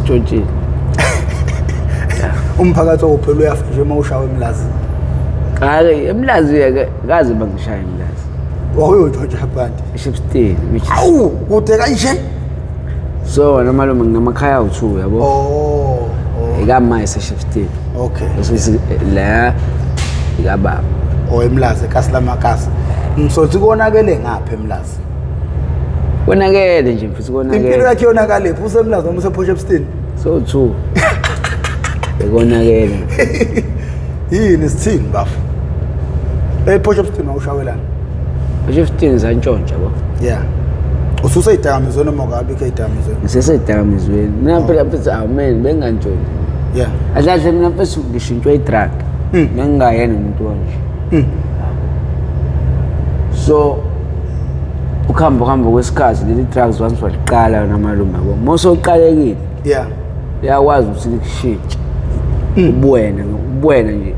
sitshontshile. Umphakathi ophela uyafa nje uma ushawa emlazi. Hayi emlazi kaze bangishaya emlazi. Wawuyotshontsha abantu. eShepstone which Awu kude kanje. So namalume nginamakhaya u2 yabo. Oh. Igama eShepstone. Okay. Bese la ikababa. Emlazi eKasilamakasi. Ngisothi konakele ngapha emlazi. Konakele nje mfisi konakele. Impilo yakhe yonakale phi usemlazi noma usePortshepstone? So 2. Ekonakele. Yini sithini bafu? Portshepstone awushawelana. eShepstone zantshontsha yabo. Yeah. Ususeyidakamizweni noma ngabe eKayidakamizweni? Ngiseseyidakamizweni. Mina phela mfisi amen bengantshontsha. Yeah. Adlahle mina mfisi ngishintshwe idrag. Ngingayena umuntu kanje. So ukuhamba kwesikhathi leli drugs once waliqala namalume yabo. Mose uqalekile. Yeah. Uyakwazi ukuthi likushintshe. Ubwena nje.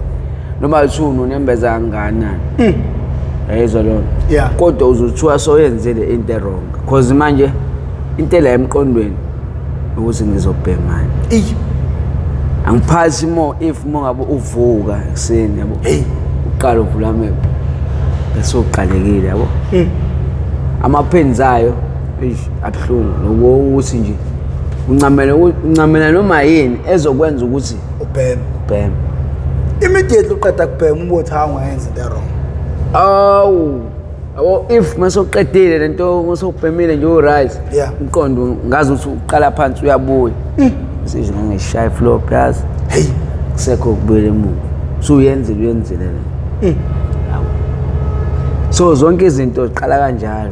Noma uthuno nembeza kangakanani. Yayizwa lo. Yeah. Kodwa uzothiwa soyenzele into wrong. Because manje into la emqondweni ukuthi ngizobhema. Angiphathi if ngabe uvuka ekseni yabo. Uqala uvula map. Bese uqalekile yabo. Amaphens ayo abhlungu nokuthi nje uncamela noma yini ezokwenza ukuthi ubhema. Immediately uqeda kubhema ubothi angayenza into wrong. Abo if masoqedile lento ngosubhemile nje uright. Umqondo ngazi ukuthi uqala phansi uyabuya. Sije ngangishaya floor plus. Kusekho kubuyela emuva. So uyenzile le. So zonke izinto ziqala kanjalo.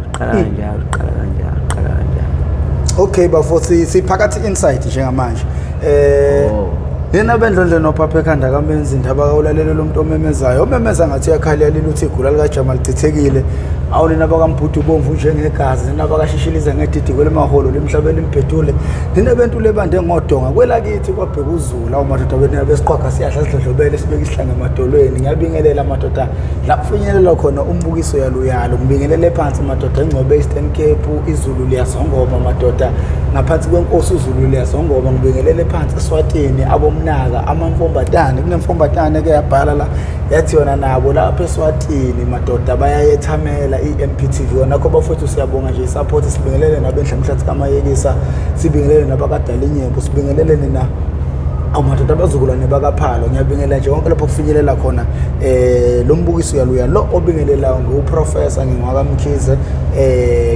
Okay bafothi siphakathi insight njengamanje. Nina bendlondle noPapa ekhanda kamenza indaba kawulalele lo muntu omemezayo. Omemeza ngathi yakhalela uthi igula lika Jamal Chithekile. Awu nina bakamphuthu bomvu njengegazi, nina bakashishiliza ngedidi kwelemaholo lemhlabeni imphetule. Nina bentu lebande ngodonga kwelakithi kwabheka uZulu. Awu madoda bena besiqhwaga siyahla sidlodlobele sibeke isihlanga emadolweni. Ngiyabingelela madoda la kufinyelela khona umbukiso yalo. Ngibingelele phansi madoda engcobe Eastern Cape iZulu liyazongoma madoda. Ngaphansi kwenkosi uZulu liyazongoma ngibingelele phansi eSwatini abomnaka amamfombatane kunemfombatane ke yabhala la yathi yona nabo lapha eSwatini madoda bayayethamela iMp TV1 nakho bafethu siyabonga nje support sibingelele nabendlamhlathi kaMayekisa sibingelele nabakadalinyembo sibingelele nina amadoda abazukulwane bakaPhalo ngiyabingelela nje wonke lapho kufinyelela khona lo mbukiso lo obingelela nguprofessor ngingwakamkhize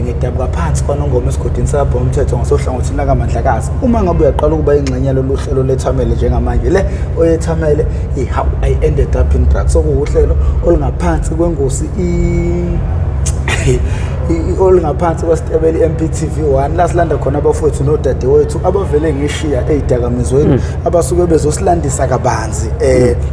ngidabuka phansi khona ngoma esigodini sabho umthetho ngasohlangothini kaMandlakazi uma ngabe uyaqala ukuba ingxenye loluhlelo lethamele njengamanje le oyethamele how I ended up in drugs sokuhlelo olungaphansi kwengosi olungaphansi kwasitebele Mp TV1 la silanda khona abafowethu nodade wethu abavele ngishiya ezidakamizweni abasuke bezosilandisa kabanzi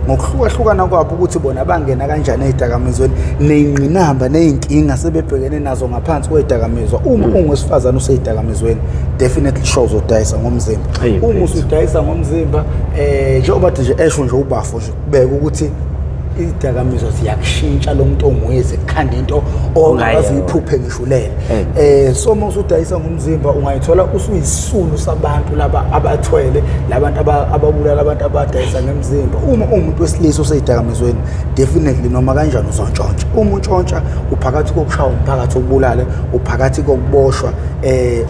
ngokuhlukahlukana kwabo ukuthi bona bangena kanjani ezidakamizweni neyinqinamba neyinkinga sebebhekene nazo ngaphansi kwezidakamizwa uma ungowesifazana usezidakamizweni definitely shows udayisa ngomzimba uma usudayisa ngomzimba njengoba nje esho nje ubafo nje kubeka ukuthi izidakamizwa ziyakushintsha lo muntu ongweze kukhanda into ongazi iphuphe ngishulele so uma usudayisa ngomzimba ungayithola usuyisisulu sabantu laba abathwele labantu ababulala abantu abadayisa ngemzimba uma umuntu wesilisa osezidakamizweni definitely noma kanjani uzontshontsha uma untshontsha uphakathi kokushaya umphakathi okubulala uphakathi kokuboshwa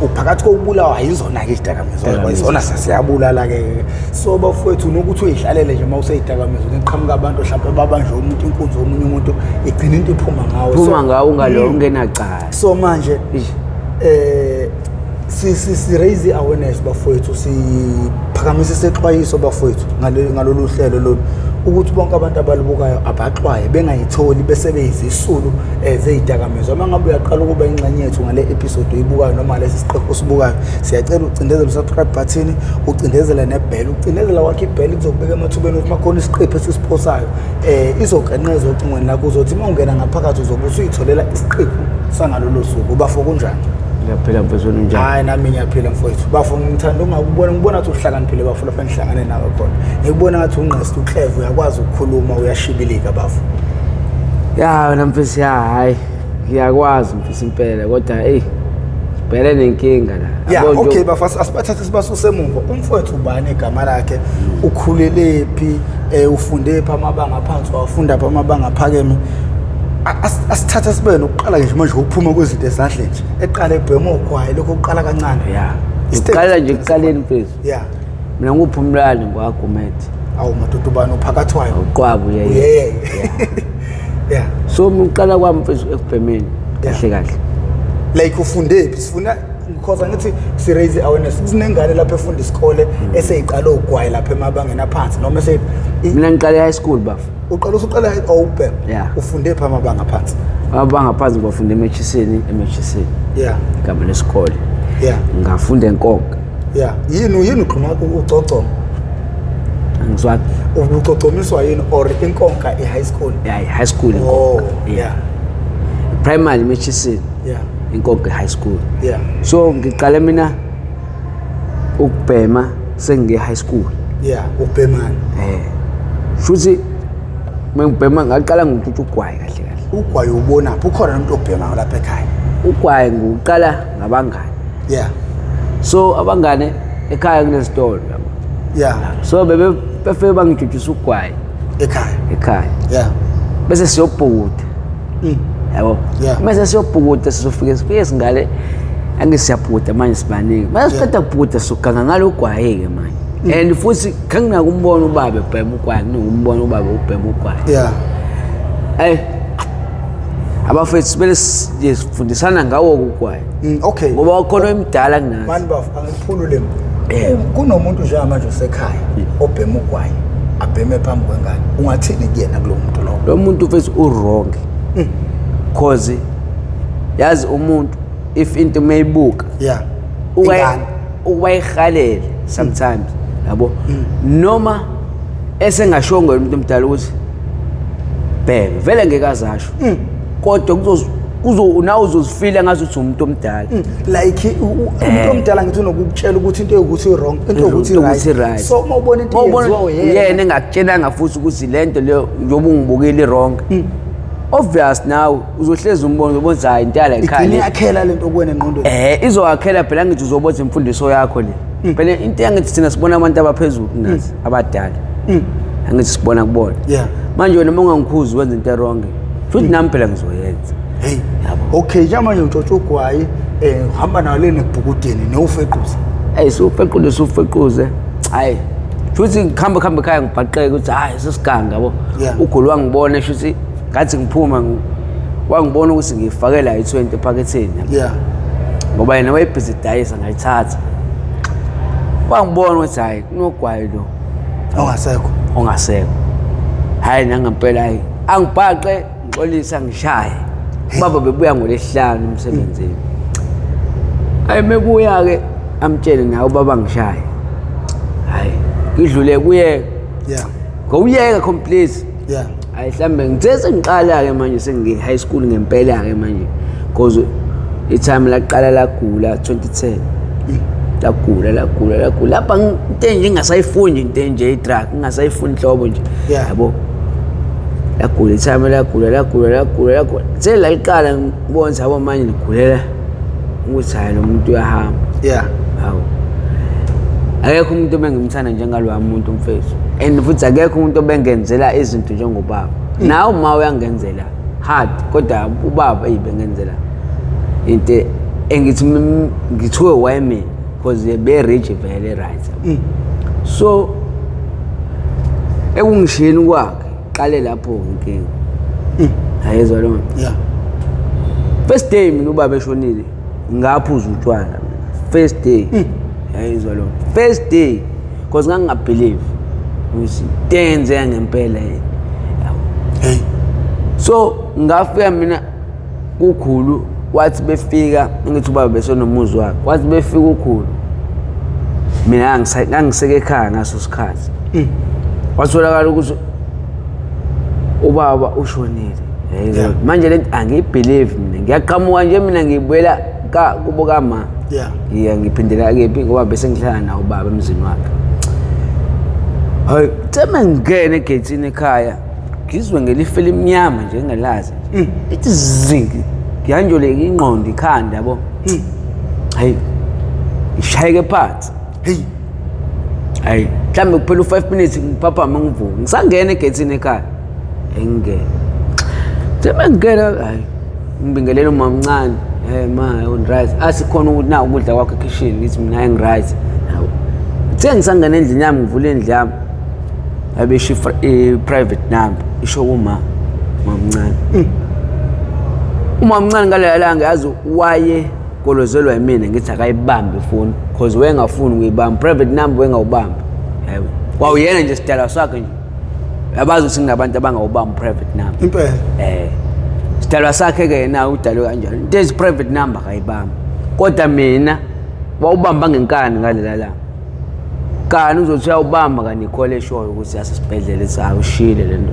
uphakathi kokubulawa yizona ke izidakamizwa izona sasiyabulala ke so bafowethu nokuthi uyihlalele nje mawusezidakamizweni iqhamuka abantu mhlawumbe nje umuntu inkunzi omunye umuntu igcina into iphuma ngawo ngalo ungenacala so manje si raise awareness bafowethu siphakamise isexwayiso bafowethu ngalolu hlelo lolu ukuthi bonke abantu abalubukayo abaxwaye bengayitholi bese beyizisulu zezidakamizwa mangabe uyaqala ukuba ingxenye yethu ngale episode oyibukayo noma lesi siqephu osibukayo siyacela ucindezele subscribe button ucindezele nebell ucindezela wakhe ibell izokubeka emathubeni ukuthi makhona isiqephu esisiphosayo izoqenqeza ocingweni lakho uzothi mawungena ngaphakathi uzobe usuyitholela isiqephu sangalolo suku bafo kunjani ngiyaphila mfowethu njani hayi nami ngiyaphila mfowethu bafo ngithanda ngibona ukuthi uhlakaniphile bafo lapha ngihlangane nawe khona ngikubona ngathi ungqesti uClever uyakwazi ukukhuluma uyashibilika bafo ya wena mfisi hayi ngiyakwazi mfisi impela kodwa Bhele nenkinga la. Yeah, okay bafasa asiphathathe sibasuse emuva. Umfowethu ubani igama lakhe? Ukhulele phi? Ufunde pha amabanga aphansi wafunda pha amabanga aphakeme. Asithatha sibe nokuqala nje manje ukuphuma kwezinto ezadle nje. Eqala ebhema ogwayi lokho uqala kancane. Yeah. Uqala nje ekuqaleni phezulu. Yeah. Mina nguphumlani ngwagumethi. Awu madoda ubani uphakathwayo. Uqwabu yeah. Yeah. So ngiqala kwami phezulu ekubhemeni. Kahle kahle. Like ufunde phi? Sifuna because angithi si raise awareness. Kunengane lapha efunda isikole eseyiqala ogwayi lapha emabangeni aphansi noma mina ngiqale high school bafo. Uqala awubhema. Yeah. Ufunde pha amabanga aphansi. Amabanga aphansi ngifunda eMchiseni. Yeah. Igama lesikole. Yeah. Ngafunda eNkonka. Yeah. Yini uqhuma ucoco? Angizwa. Ucocomiswa yini or eNkonka high school? Yeah, high school eNkonka. Oh, yeah. Primary eMchiseni. Yeah. Inkonke high school. Yeah. So ngiqale mina ukubhema sengi high school. Yeah, ubhemani. Futhi mengibhema ngaqala ngithuthi ugwayi kahle kahle. Ugwayi ubona phi ukhona umuntu obhema lapha ekhaya? Ugwayi ngiqala ngabangani. Yeah. So abangane ekhaya kunesitolo yabo. Yeah. So befike bangithuthisa ugwayi ekhaya. Yeah. Bese siyobhukuda. Yabo. Yeah. Mase siyobhukuda sifike singale angisiyabhukuda manje sibaningi. Mase siqeda ukubhukuda sokuganga ngalogwayi ke manje. And futhi khangina kumbona ubaba ebhema ugwayi ngumbona ubaba ubhema ugwayi. Yeah. Abafethu sibele sifundisana ngawo ugwayi. Okay. Ngoba ukhona emdala kunathi. Mani bafu angiphulule. Kunomuntu nje manje osekhaya obhema ugwayi abheme phambi kwengane. Ungathini kuyena kulo muntu lo? Lo muntu mfethu urong. Cause yazi umuntu if into mayibuka. Yeah. Uwayihalele sometimes yabo. Noma esengashongo umuntu omdala ukuthi bheke vele ngekazasho. Kodwa nawe uzozifila ngathi uthi umuntu omdala. Like umuntu omdala ngithi unokukutshela ukuthi into ukuthi wrong, into ukuthi right. So mawubona into yenziwa yena engakutshelanga futhi ukuthi lento leyo njoba ungibukile wrong. Obvious now uzohleza umbono ubonza hayi intala ekhaya. Iyakhela lento kuwena engqondweni. Izowakhela phela ngithi uzobona imfundiso yakho le. Phela into yangithi sina sibona abantu abaphezulu kunathi abadala. Angithi sibona kubona. Yeah. Manje wena mongangikhuzi wenza into wrong. Futhi nami phela ngizoyenza. Hey. Okay, njamanje utshotsha ugwayi uhamba nawo leni ebhukudeni newufequze. Sufequze sufequze. Hayi. Futhi ngikhambe ekhaya ngibhaqeke ukuthi hayi sesiganga yabo. Ugulu wangibona futhi ngathi ngiphuma wangibona ukuthi ngifakela i20 ephaketheni. Yeah. Ngoba yena wayebhizi dayisa ngayithatha. Wangibona ukuthi hayi kunogwayi lo. Ongasekho. Hayi nangempela hayi. Angibhaqe ngixolisa ngishaye. Baba bebuya ngolesihlanu emsebenzini. Hayi mebuya ke amtshele nawe baba ngishaye. Hayi ngidlule kuye. Yeah. Ngowuyeka complete. Yeah. Hayi mhlambe ngithe ngiqala ke manje sengi high school ngempela ke manje because itime laqala lagula 2010. Lagula lapha into nje ngingasayifundi into nje idrag ngingasayifundi hlobo nje yabo. Lagula itime lagula tse laqala ngibona yabo manje ligulela ukuthi hayi lo muntu uyahamba. Yeah. Hawo akekho umuntu obengimthanda njengalwa umuntu mfethu and futhi akekho umuntu obengenzela izinto njengobaba. Nawe uma uyangenzela hard kodwa ubaba ebengenzela into engithi ngithiwe why me because be rich vele right. So ekungishini kwakhe qale lapho inkinga. Ayezwa lo. Yeah. First day mina ubaba eshonile ngaphuza utshwala. First day. Ayezwa lo. First day because ngangabelieve ukuthi tenze ngempela yini. Hey. So ngafika mina kukhulu wathi befika ngithi ubaba besonomuzi wakhe. Wathi befika ukhulu mina ngangiseke ekhaya ngaso sikhathi. Watholakala ukuthi ubaba ushonile. Yayizwa manje lento angibelieve mina ngiyaqhamuka nje mina ngibuyela kubo kama. Yeah. Ngiphindela kephi ngoba bese ngihlala nawo ubaba emzini wakhe. Hayi thema ngene egate ekhaya ngizwe ngelife lemnyama nje ngelazi. Ithi zingi ngiyanjoleka ingqondo ikhanda yabo. hayi ishayeke phansi hayi mhlambe kuphela u5 minutes ngipapa mangivuka ngisangena egetsini ekhaya engene ngena hayi ngibingelela umama mncane ma on rice asikhona ukuthi na ukudla kwakhe ekitchen ngithi mina engiright uthe ngisangena endlini yami ngivula indlu yami abeshe private number isho umama mncane umama mncane ngale langa yazi waye kolozelwa yimina ngithi akayibambe ifoni because wengafuni ukuyibamba private number wengawubamba yebo kwawuyena nje sidala sakhe nje yabazi ukuthi nginabantu abangawubamba private number impela sidalwa sakhe ke yena udalwe kanjalo into ezi private number akayibamba kodwa mina wawubamba ngenkani ngalela la kani uzothi uyawubamba kaNicole eshoyo ukuthi yasesibhedlela sayo ushile lento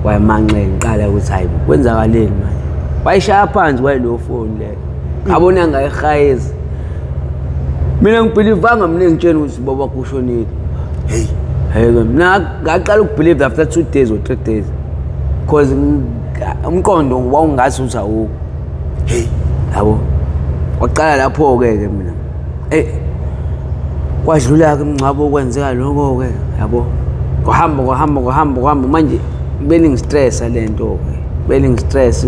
wayemanxe ngiqala ukuthi hayi kwenzakaleni manje wayishaya phansi kwalo phone le abona ngayihayeza mina ngibelivanga mina ngitshela ukuthi baba kushonile mina ngaqala ukubelieve after 2 days or 3 days because umqondo wawungathi uzawu yabo waqala lapho ke mina kwadlula ke umncwabo okwenzeka lokho ke yabo kuhamba manje beling stress lento ke beling stress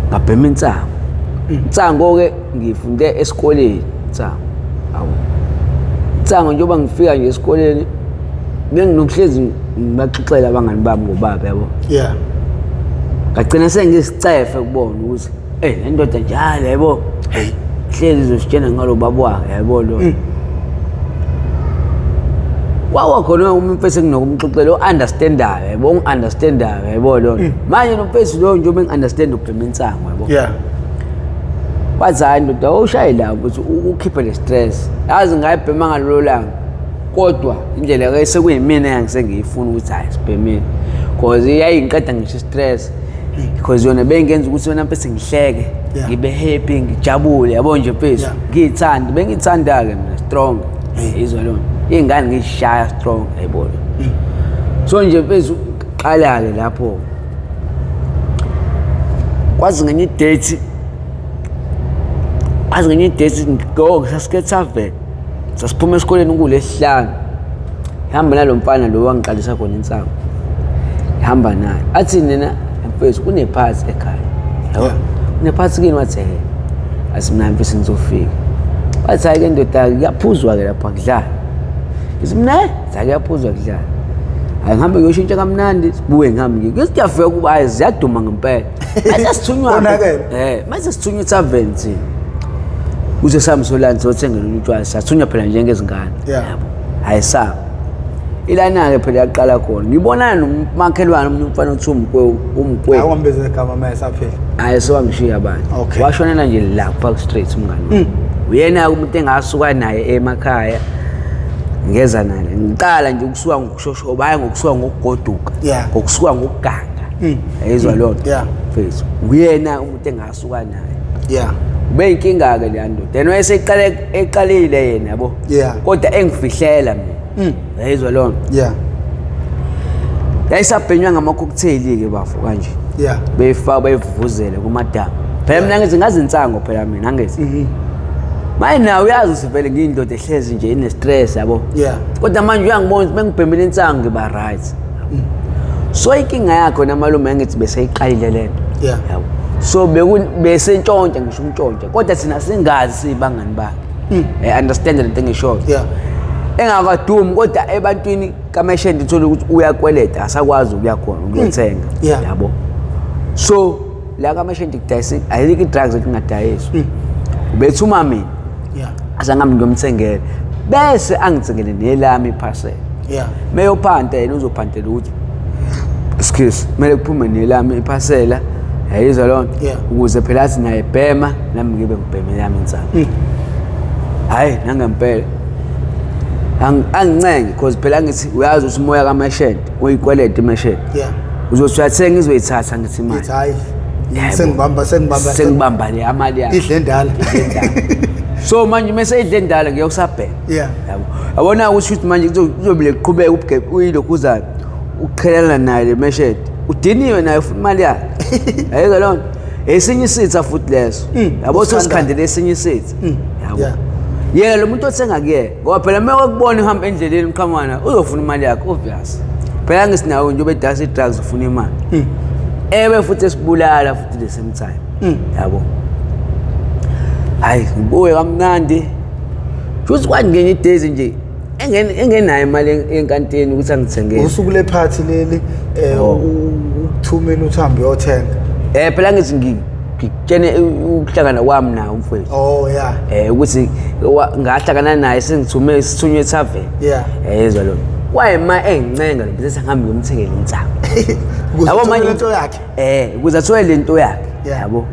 ngabhema intsango ke ngifunde esikoleni intsango njengoba ngifika nje esikoleni benginokuhlezi ngibaxoxela abangani bami ngobaba yabo ngagcina sengisicefe ukubona ukuthi le ndoda njalo yabo hlezi izositshena ngalo baba wakhe yabo lo wawakhona umfesi enginokumxoxela o-understandayo yabo ungi-understandayo yabo lo manje nomfesi lo njengoba engi-understand ubhema intsango yabo wathi hayi ndoda ushaye lapho ukuthi ukhiphe le stress yazi ngayibhema ngalolo langa kodwa indlela ke sekuyimina yangisengiyifuna ukuthi hayi sibhemeni because yayingiqeda ngisho stress because yona bengenza ukuthi wena mfesi ngihleke ngibe happy ngijabule yabo nje mfesi ngiyithanda bengithanda ke mina strong izwa lona ingane ngishaya strong yayibona so nje mfesi uqala ke lapho kwazi ngenye date ngo sasikethaveni sasiphuma esikoleni kulesihlanu ihamba nalo mfana lo wangiqalisa khona intsango ihamba naye athi nina mfethu kunephathi ekhaya yabo kunephathi kini wathi asimna mfethu ngizofika wathi hayi ke ndoda kuyaphuzwa ke lapha kudlala isimna zakuyaphuzwa kudlala ayihambe uyoshintsha kamnandi sibuye ngihambe ngisiyafika kuba hayi ziyaduma ngempela asithunywa mase sithunywa ethaveni thina uze sami solani sothengela utshwala sathunywa phela njengezingane yabo hayisaba ilana ke phela yaqala khona ngibonana nomakhelwane umfana othi umkwe awambeze igama manje saphela hayi so wangishiya abantu washonela nje la Park Street umngani uyena umuntu engasuka naye emakhaya ngeza naye ngiqala nje ukusuka ngokushoshoba hayi ngokusuka ngokugoduka ngokusuka ngokuganga ayizwa lonto mfethu uyena umuntu engasuka naye ube inkinga ke le ndoda then eqalile yena yabo kodwa engifihlela mina yayizwa lona yayisabhenywa ngama-cocktail ke bafu kanje beyifaka bayivuvuzele kumadamu phela mina ngithi ngazinsango phela mina angithi manje nawe uyazi sivele ngiyindoda ehlezi nje ine-stress yabo kodwa manje uyangibona ukuthi bengibhemile insango ngiba right so inkinga yakho namalume yangithi beseyiqalile lento yabo so besentshontsha ngisho umtshontsha kodwa thina singazi sibangani bakhe understand lento engishoyo engakadumi kodwa ebantwini kameshende uthola ukuthi uyakweleta asakwazi ukuya khona ukuyothenga yabo so la kameshende kudayisa ayikho drugs ekungadayiswa ubethuma mina asangami ngiyomthengela bese angithengele nelami iparcel meyophanta yena uzophantela ukuthi excuse kumele kuphume nelami iparcel yayizwa lona ukuze phela athi naye bhema nami ngibe ngibheme yami insana hayi nangempela angincenge because phela ngithi uyazi ukuthi umoya kameshende uyikweleta imeshende uzothi uyathenga izoyithatha ngithi imali hayi sengibamba le amali yakhe idle ndala so manje mase idle ndala ngiyokusabhema yabo yabona ukuthi manje kuzobile kuqhubeka ubugebe uyilokhu uzayo ukuqhelana naye le meshende udiniwe naye ufuna imali yakhe ayike lona esinye isitha futhi leso yabo sosikhandele esinye isitha yabo yena lo muntu othenga kuye ngoba phela uma ukubona uhamba endleleni uqhamana uzofuna imali yakho obvious phela ngisinawo nje obedasa drugs ufuna imali ebe futhi esibulala futhi the same time yabo hayi ngibuye kamnandi futhi kwangenye idays nje engenayo imali enkantini ukuthi angithengele usuku lephathi leli ukuthumela uthambi uyothenga phela ngithi ngitshene ukuhlangana kwami nawo umfowethu ukuthi ngahlangana naye sengithume sithunywe tavern yezwa lo wayema engincenga lo bese ngihambe ngomthengele intsango yabo manje into yakhe ukuze athole lento yakhe yabo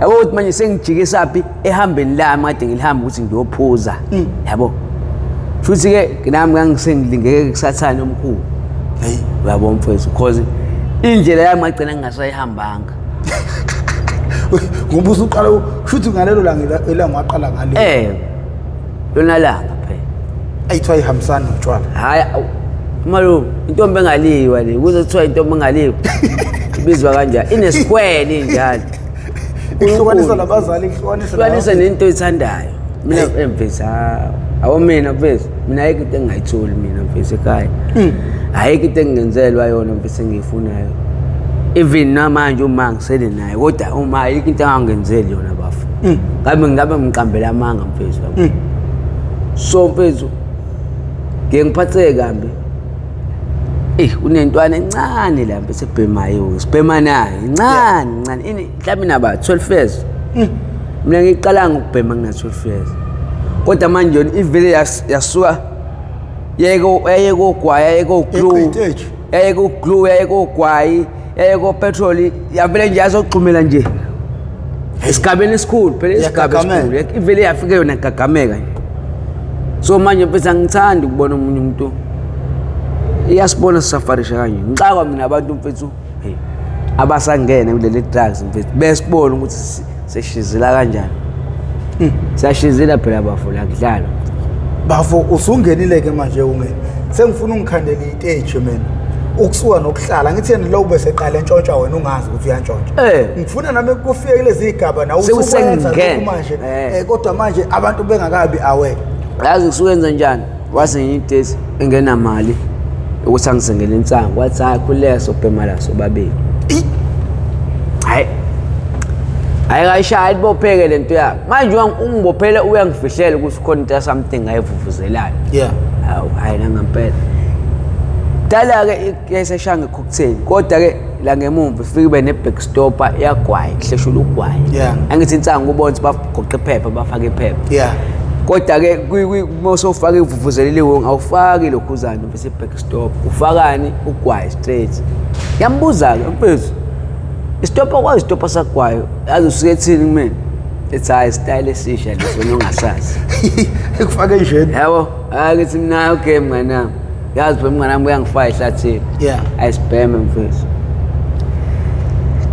ukuthi manje sengijike saphi ehambeni lami kade ngilihambe ukuthi ngiyophuza yabo futhi ke nami ngangisengilingeke kusathane omkhulu yabo mfowethu because indlela yami agcina ngingasayihambanga ngoba usuqala futhi ngalelo langa waqala ngalo lona langa phela ayithiwa ihambisana notshwala hayi malo intombi engaliwa le ukuze kuthiwa intombi engaliwa ibizwa kanjani inesquare njalo ihlukanisa labazali ihlukanisa nento oyithandayo mina emvisa awu mina mfethu mina ayikho into engayitholi mina mfethu ekhaya ayikho into engenzelwa yona mfethu engiyifunayo even namanje uma ngisele naye kodwa uma ayikho into angangenzeli yona bafu ngabe ngiqambela amanga mfethu so mfethu ngiyengiphatheke kambi unentwana encane la mfethu ebhemayo sibhema naye incane mhlawumbe naba 12 years mina ngiqalanga ukubhema ngina 12 years kodwa manje yona ivele yasuka yayeko gwaya yayeko glue yayeko gwaya yayeko petrol yavele nje azoxhumela nje esigabeni esikhulu phela isigaba esikhulu ivele yafika yona gagameka nje so manje mfethu angithandi ukubona umunye umuntu iyasibona sisafarisha kanje ngixakwa mina abantu mfethu abasangena kuleli drugs mfethu besibona ukuthi seshizila kanjani siyashizila phela bafuna kudlala bafo usungenile ke manje ungene sengifuna ungikhandela istage mina ukusuka nokuhlala ngithi yena lo ube seqala entshontsha wena ungazi ukuthi uyantshontsha ngifuna nami kufike kulezi igaba na ususenza manje kodwa manje abantu bengakabi aware yazi kusukenza njani wase ngithi days engenamali ukuthi angisengele intsango wathi hayi kuleso bhemala sobabili hayi ayikashaya ibopheke lento yakhe manje ungibophela uyangifihlela ukuthi khona into something ayivuvuzelayo hayi nangampela dala ke yayiseshanga cocktail kodwa ke la ngemumva ifike ibe nebackstopper yagwayi kuhleshula ugwayi angithi intsango ubona ukuthi bagoqa iphepha bafaka iphepha kodwa ke mosofaka ivuvuzeleliwe awufaki lokhuzana bese backstop ufakani ugwayi straight yambuza ke mfethu istopper kwazi istopper sagwayo yazi usuke ethini kumina ethi hayi style esisha leso nongasazi ekufake njeni yabo akithi mina okay mnganami yazi phela mnganami uyangifaka ehlathini ayisibheme mfethu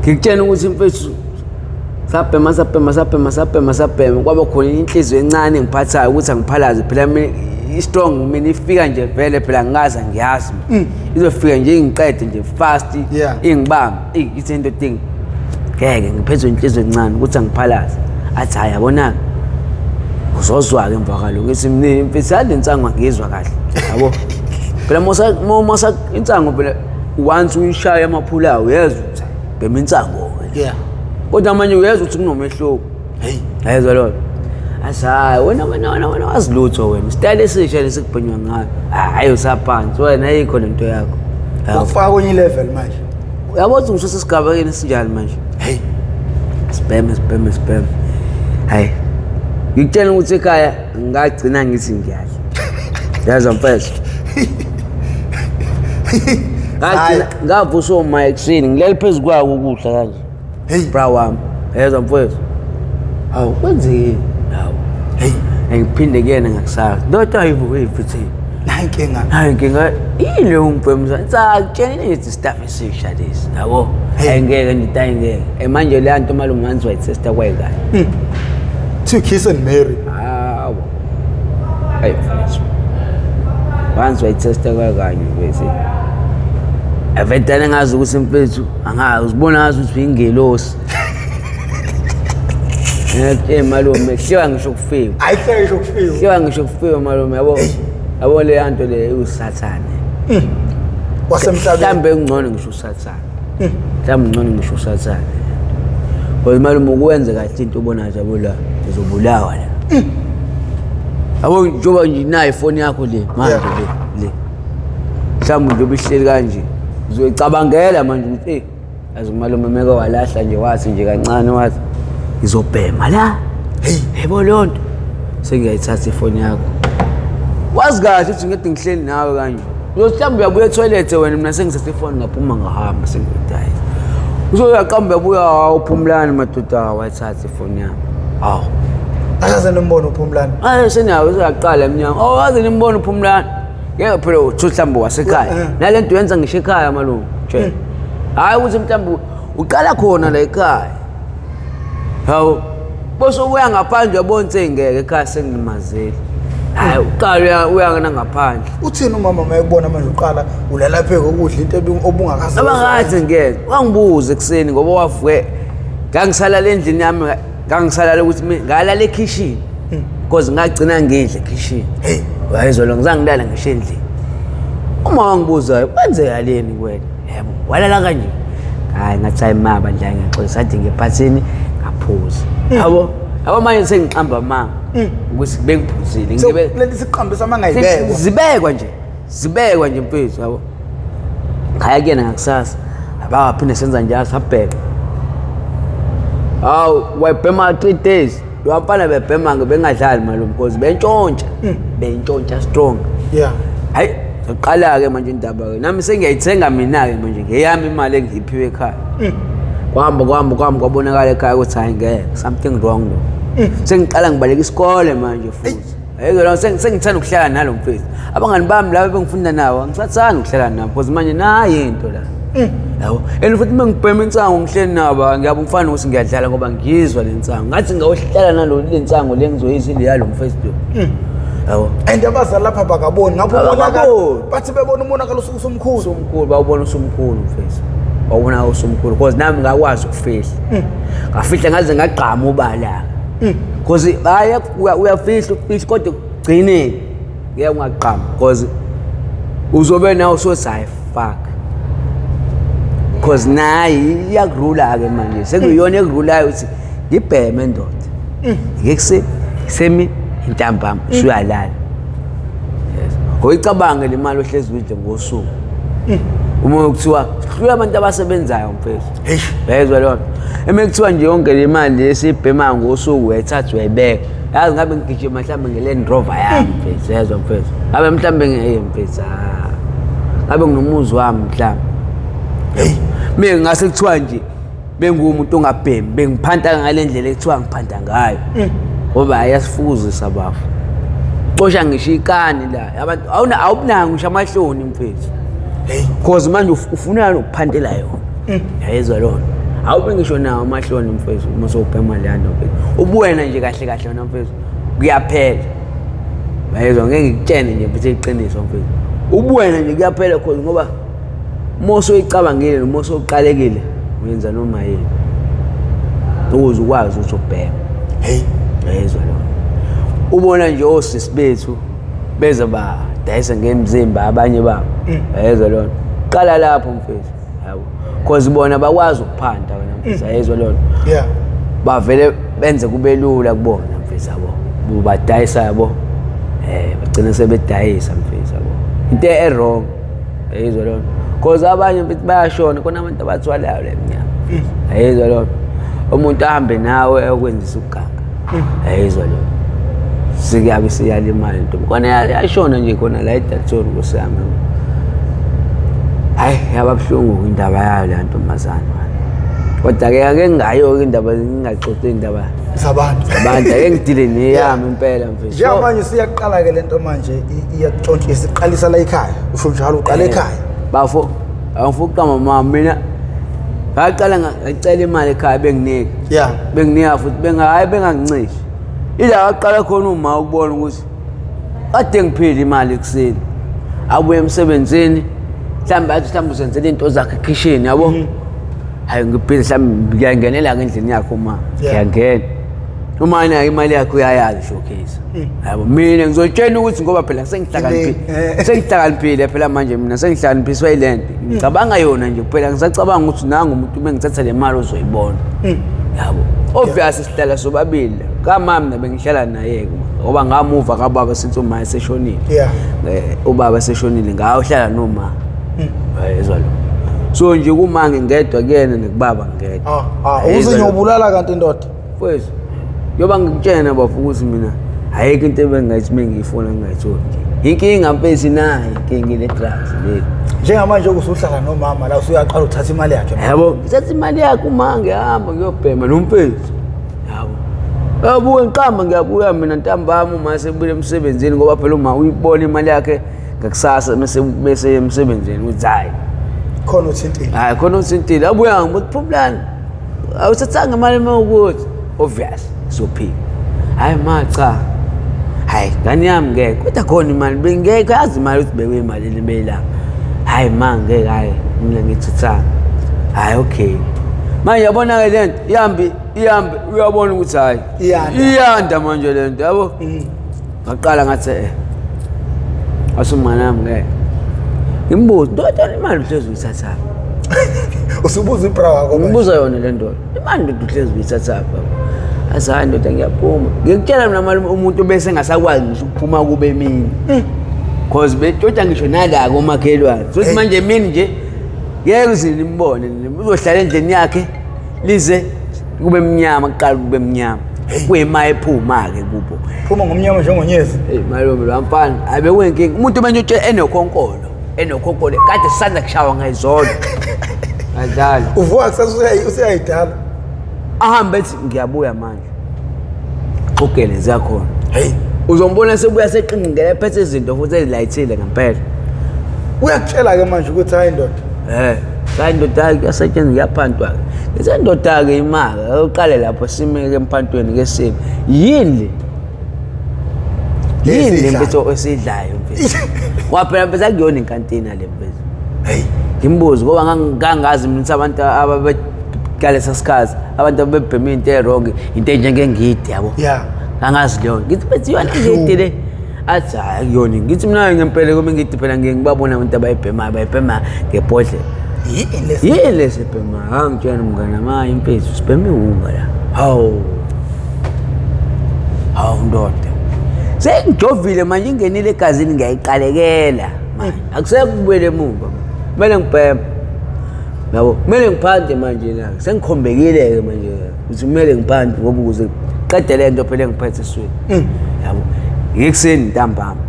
ngikutshela ukuthi mfethu sapema kwaba khona inhliziyo encane engiphathayo ukuthi angiphalaze phela mina strong mina ifika nje vele phela ngaza ngiyazi izofika nje ingiqede nje fast ingibamba ithi into thing ngeke ngiphezwe inhliziyo encane ukuthi angiphalaze athi hayi yabona uzozwa ke emva kwalo ngithi mina mfethu hadi intsango ngizwa kahle yabo phela mosa intsango phela once uyishaya amaphula uyezwa ukuthi bema intsango kodwa manje uyezwa ukuthi kunomehluko yezwa lo asayi wena wazilutho wena style esisha lesikubhenywa ngayo hayi usaphansi wena ayikho lento yakho ufaka kwenye level manje uyabona ukuthi ngisho sesigabakeni sinjani manje spam hayi ngikutshela ukuthi ekhaya ngagcina ngithi ngiyadla yaza mfethu ngavuswa uma ekuseni ngilele phezu kwawo ukudla kanje bra wami yezwa mfethu hawu kwenzekile ngiphinde kuyena ngakusasa ndoda ayivuke futhi hayi inkinga ile umbhemza ngitsakutshela ngithi stuff esisha lesi yabo ayingeke ngitayingeke manje le nto malungu manzi wayitesta kwayikani to kiss and marry hawo hayi mfethu manzi wayitesta kwayikani bese avedane ngazi ukuthi mfethu angazi uzibona ngazi ukuthi uyingelosi malume kuhliwa ngisho kufika ayihleke ngisho kufika kuhliwa ngisho kufika malume yabo le yanto le usathane wasemhlabeni mhlambe ngcono ngisho usathane mhlambe ngcono ngisho usathane ngoba malume ukwenza kahle into ubona nje abola uzobulawa la abo njoba nje nayo ifoni yakho le manje le mhlambe nje ubihleli kanje uzoyicabangela manje ukuthi azu malume meke walahla nje wathi nje kancane wathi izobhema la yebo lonto sengiyayithatha ifoni yakho wazi kahle ukuthi ngeke ngihleli nawe kanje uzohlamba uyabuya etoilet wena mina sengisathe ifoni ngaphuma ngahamba sengidayi uzoyaqamba uyabuya uphumlani madoda wayithatha ifoni yakho awu akaze nimbone uphumlani senawe uzaqala eminyaka awaze nimbone uphumlani ngeke phela uthihlambe wasekhaya nalento yenza ngisho ekhaya malume nje hayi ukuthi mhlambe uqala khona la ekhaya hawo bose uya ngaphandle yabonse ngeke ekhaya sengilimazeli hayi uqala uyangena ngaphandle uthini umama mayekubona manje uqala ulalapheka ukudla into obungakazi abangathi ngeke wangibuza ekseni ngoba wavuke ngangisala le ndlini yami ngangisalala ukuthi ngalala ekitchen because ngagcina ngidla ekitchen wayezolo ngizangilala ngisho endlini uma wangibuzayo kwenzeka leni kwena yebo walala kanje hayi ngathi ayimaba nje ngixolisa athi ngephathini ngaphuza yabo manje sengixamba manga ukuthi bengiphuzile ngibe leli siqhambisa mangayibekwa zibekwa nje mfethu yabo khaya kuyena ngakusasa abaphinde senza njalo sabheka awu wayibhema 3 days lwapana bebhema bengadlali malume because bentshontsha strong hayi soqala ke manje indaba ke nami sengiyayithenga mina ke manje ngeyami imali engiphiwe ekhaya kwami kwabonakala ekhaya ukuthi hayi ngeke something wrong no sengiqala ngibaleka isikole manje futhi ayike lo sengithanda ukuhlala nalo mfethu abangani bami laba bengifunda nawo ngisathanda ukuhlala nabo because manje nayi into la yabo futhi mengibhema insango ngihleli nabo ngiyabe ngifana ukuthi ngiyadlala ngoba ngizwa le nsango ngathi ngawohlala nalo le nsango le ngizoyizile yalo mfethu yabo and abazali lapha bakaboni ngapho bonakala bathi bebona umonakalo usumkhulu bawubona usumkhulu mfethu bawubona usumkhulu because nami ngakwazi ukufihla ngafihla ngaze ngagqama ubala because hayi uyafihla kodwa ugcineni ngeke ungaqhama because uzobe nawo sosayifaka because nayi iyakurula ke manje sekuyona ekurulayo ukuthi ngibheme ndoda ngeke semi intambama usuyalala yes oyicabanga le mali ohlezi udle ngosuku uma kuthiwa hlula abantu abasebenzayo mfethu yezwa lona emekuthiwa nje yonke le mali esibhema ngosuku uyayithatha uyayibeka yazi ngabe ngigijima mhlambe ngeLand Rover yami mfethu yezwa mfethu ngabe mhlambe mfethu ngabe nginomuzi wami mhlambe mina ngase kuthiwa nje bengumuntu ongabhemi bengiphanta ngalendlela ekuthiwa ngiphanta ngayo ngoba ayasifuzisa bafu xosha ngisho ikani la abantu awubunanga ngisho amahloni mfethu because manje ufuna ukuphantela yona yayizwa lona awubi ngisho nawo amahloni mfethu uma sowubhema le yanto mfethu ubuwena nje kahle kahle wona mfethu kuyaphela yayizwa ngeke ngikutshene nje mfethu iqiniso mfethu ubuwena nje kuyaphela because ngoba moso uyicabangile nomoso uqalekile uyenza noma yini ukuze ukwazi ukuthi ubhema yayizwa lona ubona nje osisi bethu beza badayisa ngemzimba abanye babo yayizwa lona qala lapho mfethu yabo because bona bakwazi ukuphanda wena mfethu yayizwa lona bavele benze kube lula kubona mfethu yabo badayisa yabo bagcina sebedayisa mfethu yabo into errong yayizwa lona because abanye mfethu bayashona khona abantu abathwalayo le minyaka yayizwa lona umuntu ahambe nawe ukwenzisa ukuganga yayizwa lona sikuyabe siyalimala into kona yashona nje khona la eDalton kusami hayi yababhlungu indaba yayo le ntombazana kodwa ke ake ngayo indaba ngingaxoxe indaba zabantu ake ngidile neyami impela mfethu njengamanje siyaqala ke lento manje iyaqontshisa siqalisa la ekhaya usho njalo uqala ekhaya bafo awufuqa mama mina ngaqala ngacela imali ekhaya benginika benginika futhi bengangincishi ila waqala khona uma ukubona ukuthi kade ngiphila imali ekseni abuye emsebenzini mhlawumbe athi mhlawumbe usenzele into zakhe ekitchen yabo hayi ngiphila mhlawumbe ngiyangenela ke endlini yakho uma ngiyangena uma nayo imali yakho uyayazi showcase yabo mina ngizotshela ukuthi ngoba phela sengihlakaniphile phela manje mina sengihlakaniphiswa ilento ngicabanga yona nje kuphela ngisacabanga ukuthi nangu umuntu mengithatha le mali uzoyibona yabo obviously sihlala sobabili kamama bengihlala naye ngoba ngamuva kababa since umaye seshonile ubaba seshonile ngawuhlala noma yezwa lo so nje kumange ngedwa kuyena nekubaba ngedwa Owuzinyobulala kanti indoda mfowethu yoba ngikutshena bafu ukuthi mina ayikho into ebengathi mengiyifuna ngingayitholi inkinga mpezi naye inkinga le drugs le njengamanje ukusuhlala nomama la usuyaqala uthatha imali yakhe yabo ngithatha imali yakhe umange hamba ngiyobhema nompezi yabo abuye ngiqamba ngiyabuya mina ntambama uma sebuye emsebenzini ngoba phela uma uyibona imali yakhe ngakusasa bese emsebenzini uthi hayi khona uthintile khona uthintile abuya ngibuthi phumlani awusathanga imali mawukuthi obvious sophika hayi cha hayi ngani yami ngeke kodwa khona imali bengeke yazi imali ukuthi bekwe imali lebela hayi ngeke hayi mina ngithuthanga hayi okay manje yabona ke lento ihambe uyabona ukuthi hayi iyanda manje lento yabo ngaqala ngathi asumana nami ngeke ngimbuza ndoda imali uhlezi uyithatha usubuza ibra wakho manje ngibuza yona le ndoda imali ndoda uhlezi uyithatha baba azayi ndoda ngiyaphuma ngikutshela mina mali umuntu bese ngasakwazi ngisho ukuphuma kube mina cause betshotha ngisho nala komakhelwane sothi manje mina nje ngeke uzinimbone uzohlala endlini yakhe lize kube mnyama kuqala kube mnyama kwema ephuma ke kubo phuma ngomnyama njengonyezi malume lwamfana abe wenkinga umuntu manje enokhonkolo kade sisanda kushawa ngayizolo adala uvuka useyayidala ahambe ethi ngiyabuya manje xogele zakhona uzombona sebuya seqingingela ephethe izinto futhi ezilayithile ngempela uyakutshela ke manje ukuthi hayi ndoda hayi ndoda yasetshenziswa yaphantwa ke ndoda ke imaka uqale lapho simeke emphantweni ke simo yini mpetho esidlayo mfethu waphela mpethu akuyona inkantina le mfethu ngimbuzo ngoba ngangazi mina abantu ababekalesa sikhazi abantu abebhema into errong into enjengengidi yabo angazi leyo ngithi bethi yona ngidi le athi akuyona ngithi mina ngempela kube ngidi phela ngibabona abantu abayibhema ngebhodlela yini lesibhema angitshela umngani amaye impezi sibheme unga la hawu ndoda sengijovile manje ingenile egazini ngiyayiqalekela manje akusekubuyele emuva kumele ngibheme yabo kumele ngiphande manje la sengikhombekile ke manje ukuthi kumele ngiphande ngoba ukuze qede le nto phela ngiphethe esweni yabo ngikuseni ntambama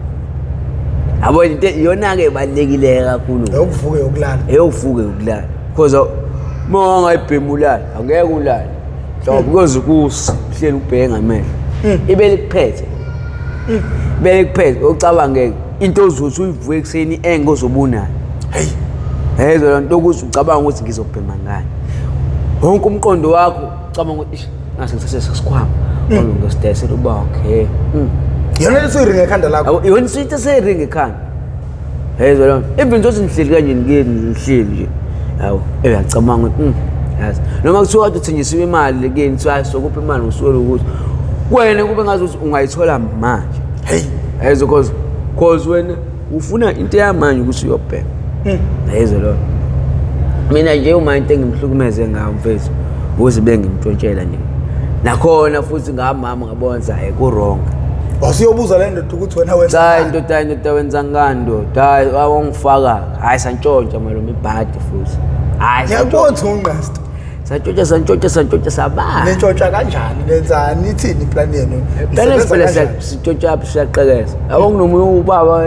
yabo into yona ke ibalekile kakhulu eyokuvuke ukulala because uma ungayibhemulala angeke ulale so because kuhleli ubhenga amehlo ibele kuphethe ucabangeke into ozothi uyivuke ekseni engozobunana yezwa lento ukuthi ucabanga ukuthi ngizobhema ngani wonke umqondo wakho ucabanga ukuthi ngase ngisesesikhwama ngositesela uba okay yona lesiringa ekhanda lakho yona sithi seringa ekhanda yezwa lento even though nihleli kanje nihleli nje yawo uyacabanga ukuthi yazi noma kuthiwa uthenjisiwe imali keni kuthiwa sokupha imali usuke ukuthi wena kube ngazi ukuthi ungayithola manje yezwa cause wena ufuna into yamanje ukuthi uyobhema yezwa lo mina nje uma into engimhlukumeze ngawo mfethu ukuze bengimtshotshela nje nakhona futhi ngamama ngabona hayi ku wrong wasiyobuza le ndoda ukuthi wena wenza hayi ndoda wenza ngani ndoda awongifaka hayi santshontsha malume ibhadi futhi hayi ngiyabona unqasta santshontsha sabani nentshontsha kanjani lenzani ithini plan yenu phela sitshontsha siyaqekeza awongomunye ubaba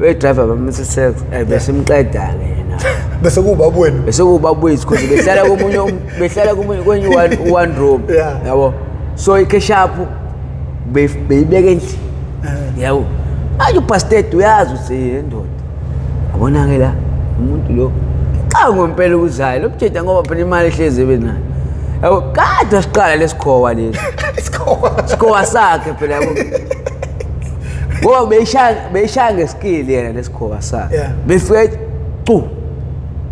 we-driver bamsesex besimqeda ke yena bese kubabweni because behlala komunye kwenye one room yabo so ikeshapu beyibeka endlini yabo manje upastet uyazi ukuthi yendoda abona ke la umuntu lo xa ngompela ukuzayo lobuthetha ngoba phela imali ehleze benayo yabo kade siqala lesikhowa lesi isikhowa sakhe phela yabo ngoba beyishaya ngeskill yena lesikhowa sakhe befike cu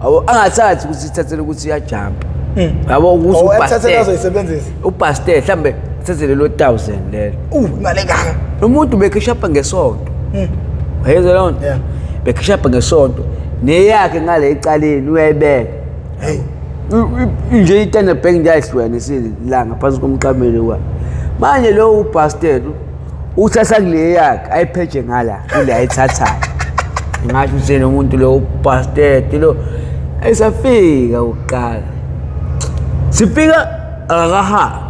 abo angathathi ukuthi sithathele ukuthi iyajump yabo ukuthi upastet mhlambe athathe lelo 1000 lelo ngale kaka umuntu bekhishapha ngesonto wayezwa lona bekhishapha ngesonto neyakhe ngale ecaleni uyayibeka nje itana bank nje ayihlukanisile la ngaphansi komqamelo kwa manje lo ubastard uthatha kule yakhe ayiphethe ngala kule ayithathayo ngasho usene umuntu lo ubastard lo ayisafika ukuqala sifika akahambi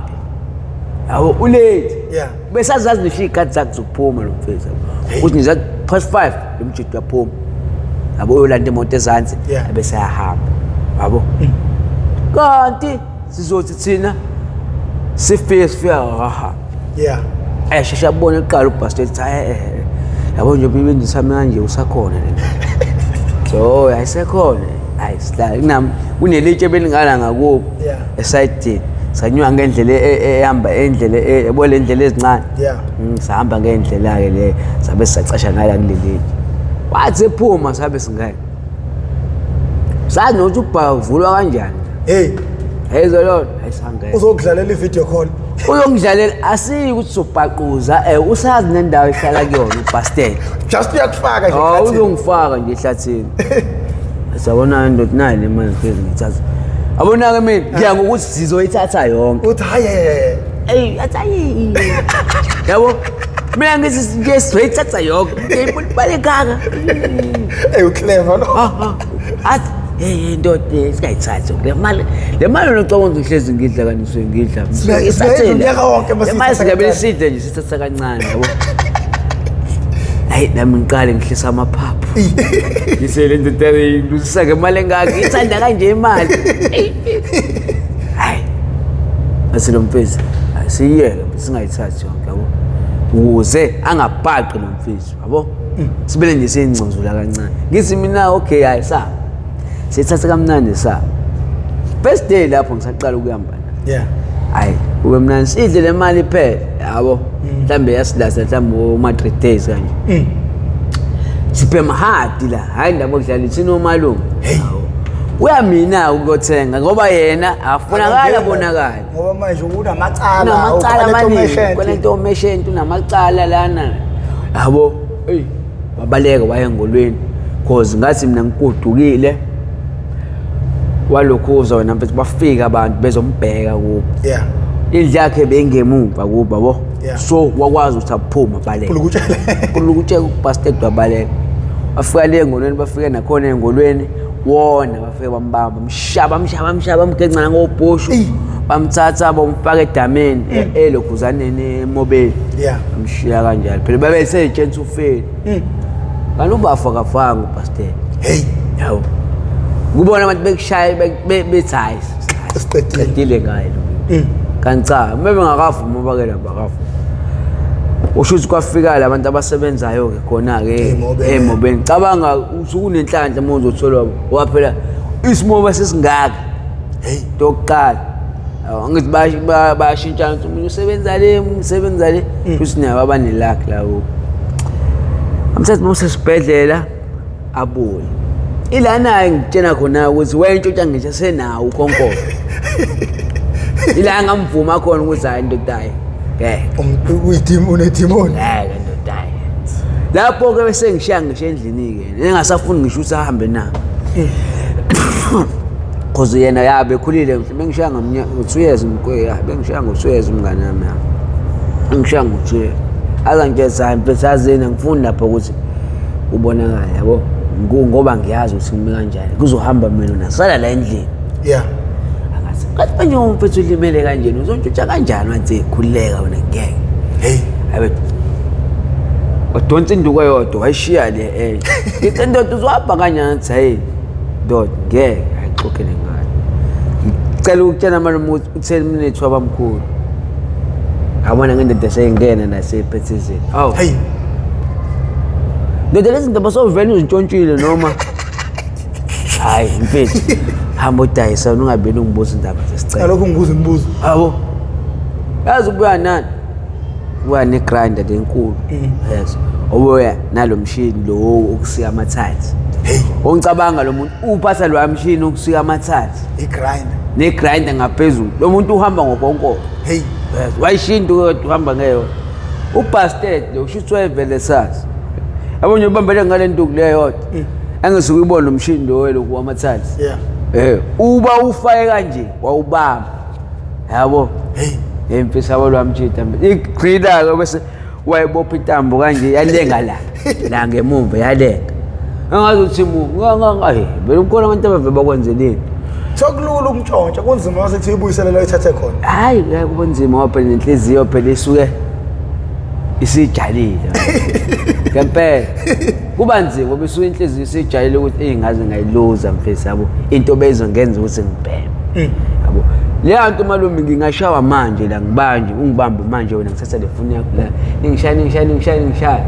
yabo ulate besazazi ngisho ikhathi zakhe zokuphuma lo mfethu uthi nje past 5 lo mjidi waphuma yabo uyolanda imoto ezansi bese ayahamba yabo kanti sizothi thina sifika akahambi ayashesha abone eqala ubastard yabo nje bibendisami kanje usakhona so ayisekhona ayisihlala kunami kunelitshe belingana ngakubo esayidini sanywa ngendlela ehamba endlela ebole indlela ezincane sahamba ngendlela ke le sabe sisacasha ngala kuleli wathi ephuma sabe singeke sathi nothi ubhavulwa kanjani yezwa lona ayisangeke uzokudlalela ivideo call uyongidlalela asiyi ukuthi sobhaquza usazi nendawo ehlala kuyona ubastard just uyakufaka nje ehlathini uzongifaka nje ehlathini sabona indoda nayo le mali phezulu ngithatha abona ke mina ngiya ngokuthi sizoyithatha yonke uthi hayi athayi yabo mina ngithi nje sizoyithatha yonke ngiyibale kaka uclever no athi indoda sikayithatha le mali nocabanga uhlezi ngidla kaniswe ngidla isathele unyaka wonke mase singabe side nje sithatha kancane yabo hayi nami ngiqale ngihlisa amaphaphu ngisele ndoda ngizisake imali engaka ithanda kanje imali hayi asilo mfisi asiyeke singayithathi yonke yabo ukuze angabhaqi lo mfisi yabo sibele nje siyingcozula kancane ngithi mina okay hayi sa sithatha kamnandi sa first day lapho ngisaqala ukuyamba hayi ube mnandi sidle le mali phela yabo mhlambe yasilasa mhlambe uma 3 days kanje siphe mahadi la hayi ndaba okudlala ithina omalungu uyamina ukuthenga ngoba yena afunakala bonakala ngoba manje unamacala amaningi kwalento meshent unamacala lana yabo wabaleka wayengolweni cause ngathi mina ngikodukile walokhuza wena mfethu bafika abantu bezombheka kubo indlu yakhe bengemuva kuba yabo so wakwazi ukuthi aphuma baleka kulukutshela ubastard wabaleka afika le engolweni bafike nakhona engolweni wona bafike bambamba mshaba mgencana ngobhoshu bamthatha bomfaka edameni elokhuzaneni emobeni amshiya kanjalo phela babesejentsi ufeni kanti ubafa kafanga ubastard yawo kubona abantu bekushaya bethayi siqedile ngayo kanti cha mebe ngakavuma bakela bakafa ushuthi kwafika labantu abasebenzayo ke khona ke emobeni cabanga usukunenhlanhla manje uzotholwa waphela isimoba sesingaka tokuqala ngithi bayashintshana ukuthi umuntu usebenza le futhi nayo abanelakhi lawo amthatha mosesibhedlela abuye ilana ngitshena khona ukuthi wentshontsha ngisho senawo ukhonkozo ila ngamvuma khona ukuthi hayi ndodayi unetimoni ndodayi lapho ke bese ngishiya ngisho endlini ke engasafuni ngisho usahambe na cause yena yabe khulile mhlawumbe ngishiya ngo2 years ngikwe bengishiya ngo2 years umngani wami ngishiya ngo2 years azangitshela sahambe sazena ngifunda lapho ukuthi ubonakala yabo ngoba ngiyazi ukuthi kimi kanjani kuzohamba mina nasala la endlini akathi ngathi manje umfethu ulimele kanjeni uzontshontsha kanjani manje ekhuleka wena ngeke abe odonsa induku yodwa wayishiya le ngithi ndoda uzohamba kanjani hayi ndoda ngeke ayixoxele ngayo ngicela ukutshela manje u10 minutes wabamkhulu abona ngendoda seyingena nasephethezeni ndoda lezi zinto basovela uzintshontsile noma hayi mfethu hamba udayisa ungabeni ungibuza indaba zesicelo lokho ngibuza imibuzo yabo yazi ubuya nani ubuya negrinder lenkulu yes obuya nalomshini lo ukusika amathathi ongicabanga lo muntu uphatha lo mshini ukusika amathathi igrinder negrinder ngaphezulu lo muntu uhamba ngobonko wayishinto uhamba ngeyona ubastard lo ushuthi wayevele sazi yabo nje ubambele ngale ntuku leyo yodwa angisuke ibona umshindo weloku wamathali uba ufake kanje wawubamba yabo emfisa lwamtshita igqila ke bese wayebopha intambo kanje yalenga la ngemumva yalenga angazi uthi ngangayi vele ukhona abantu abave bakwenzeleni sokulula umtshontsha kunzima wasethi uyibuyisele la ithathe khona hayi kubonzima waphela nenhliziyo phela isuke isijalile ngempela kuba nzima ngoba isuke inhliziyo isijalile ukuthi engaze ngayiluza mfisa yabo into bezongenza ukuthi ngibheme yabo leya nto malume ngingashawa manje la ngibanje ungibambe manje wena ngithatha le phone yakho la ngishaya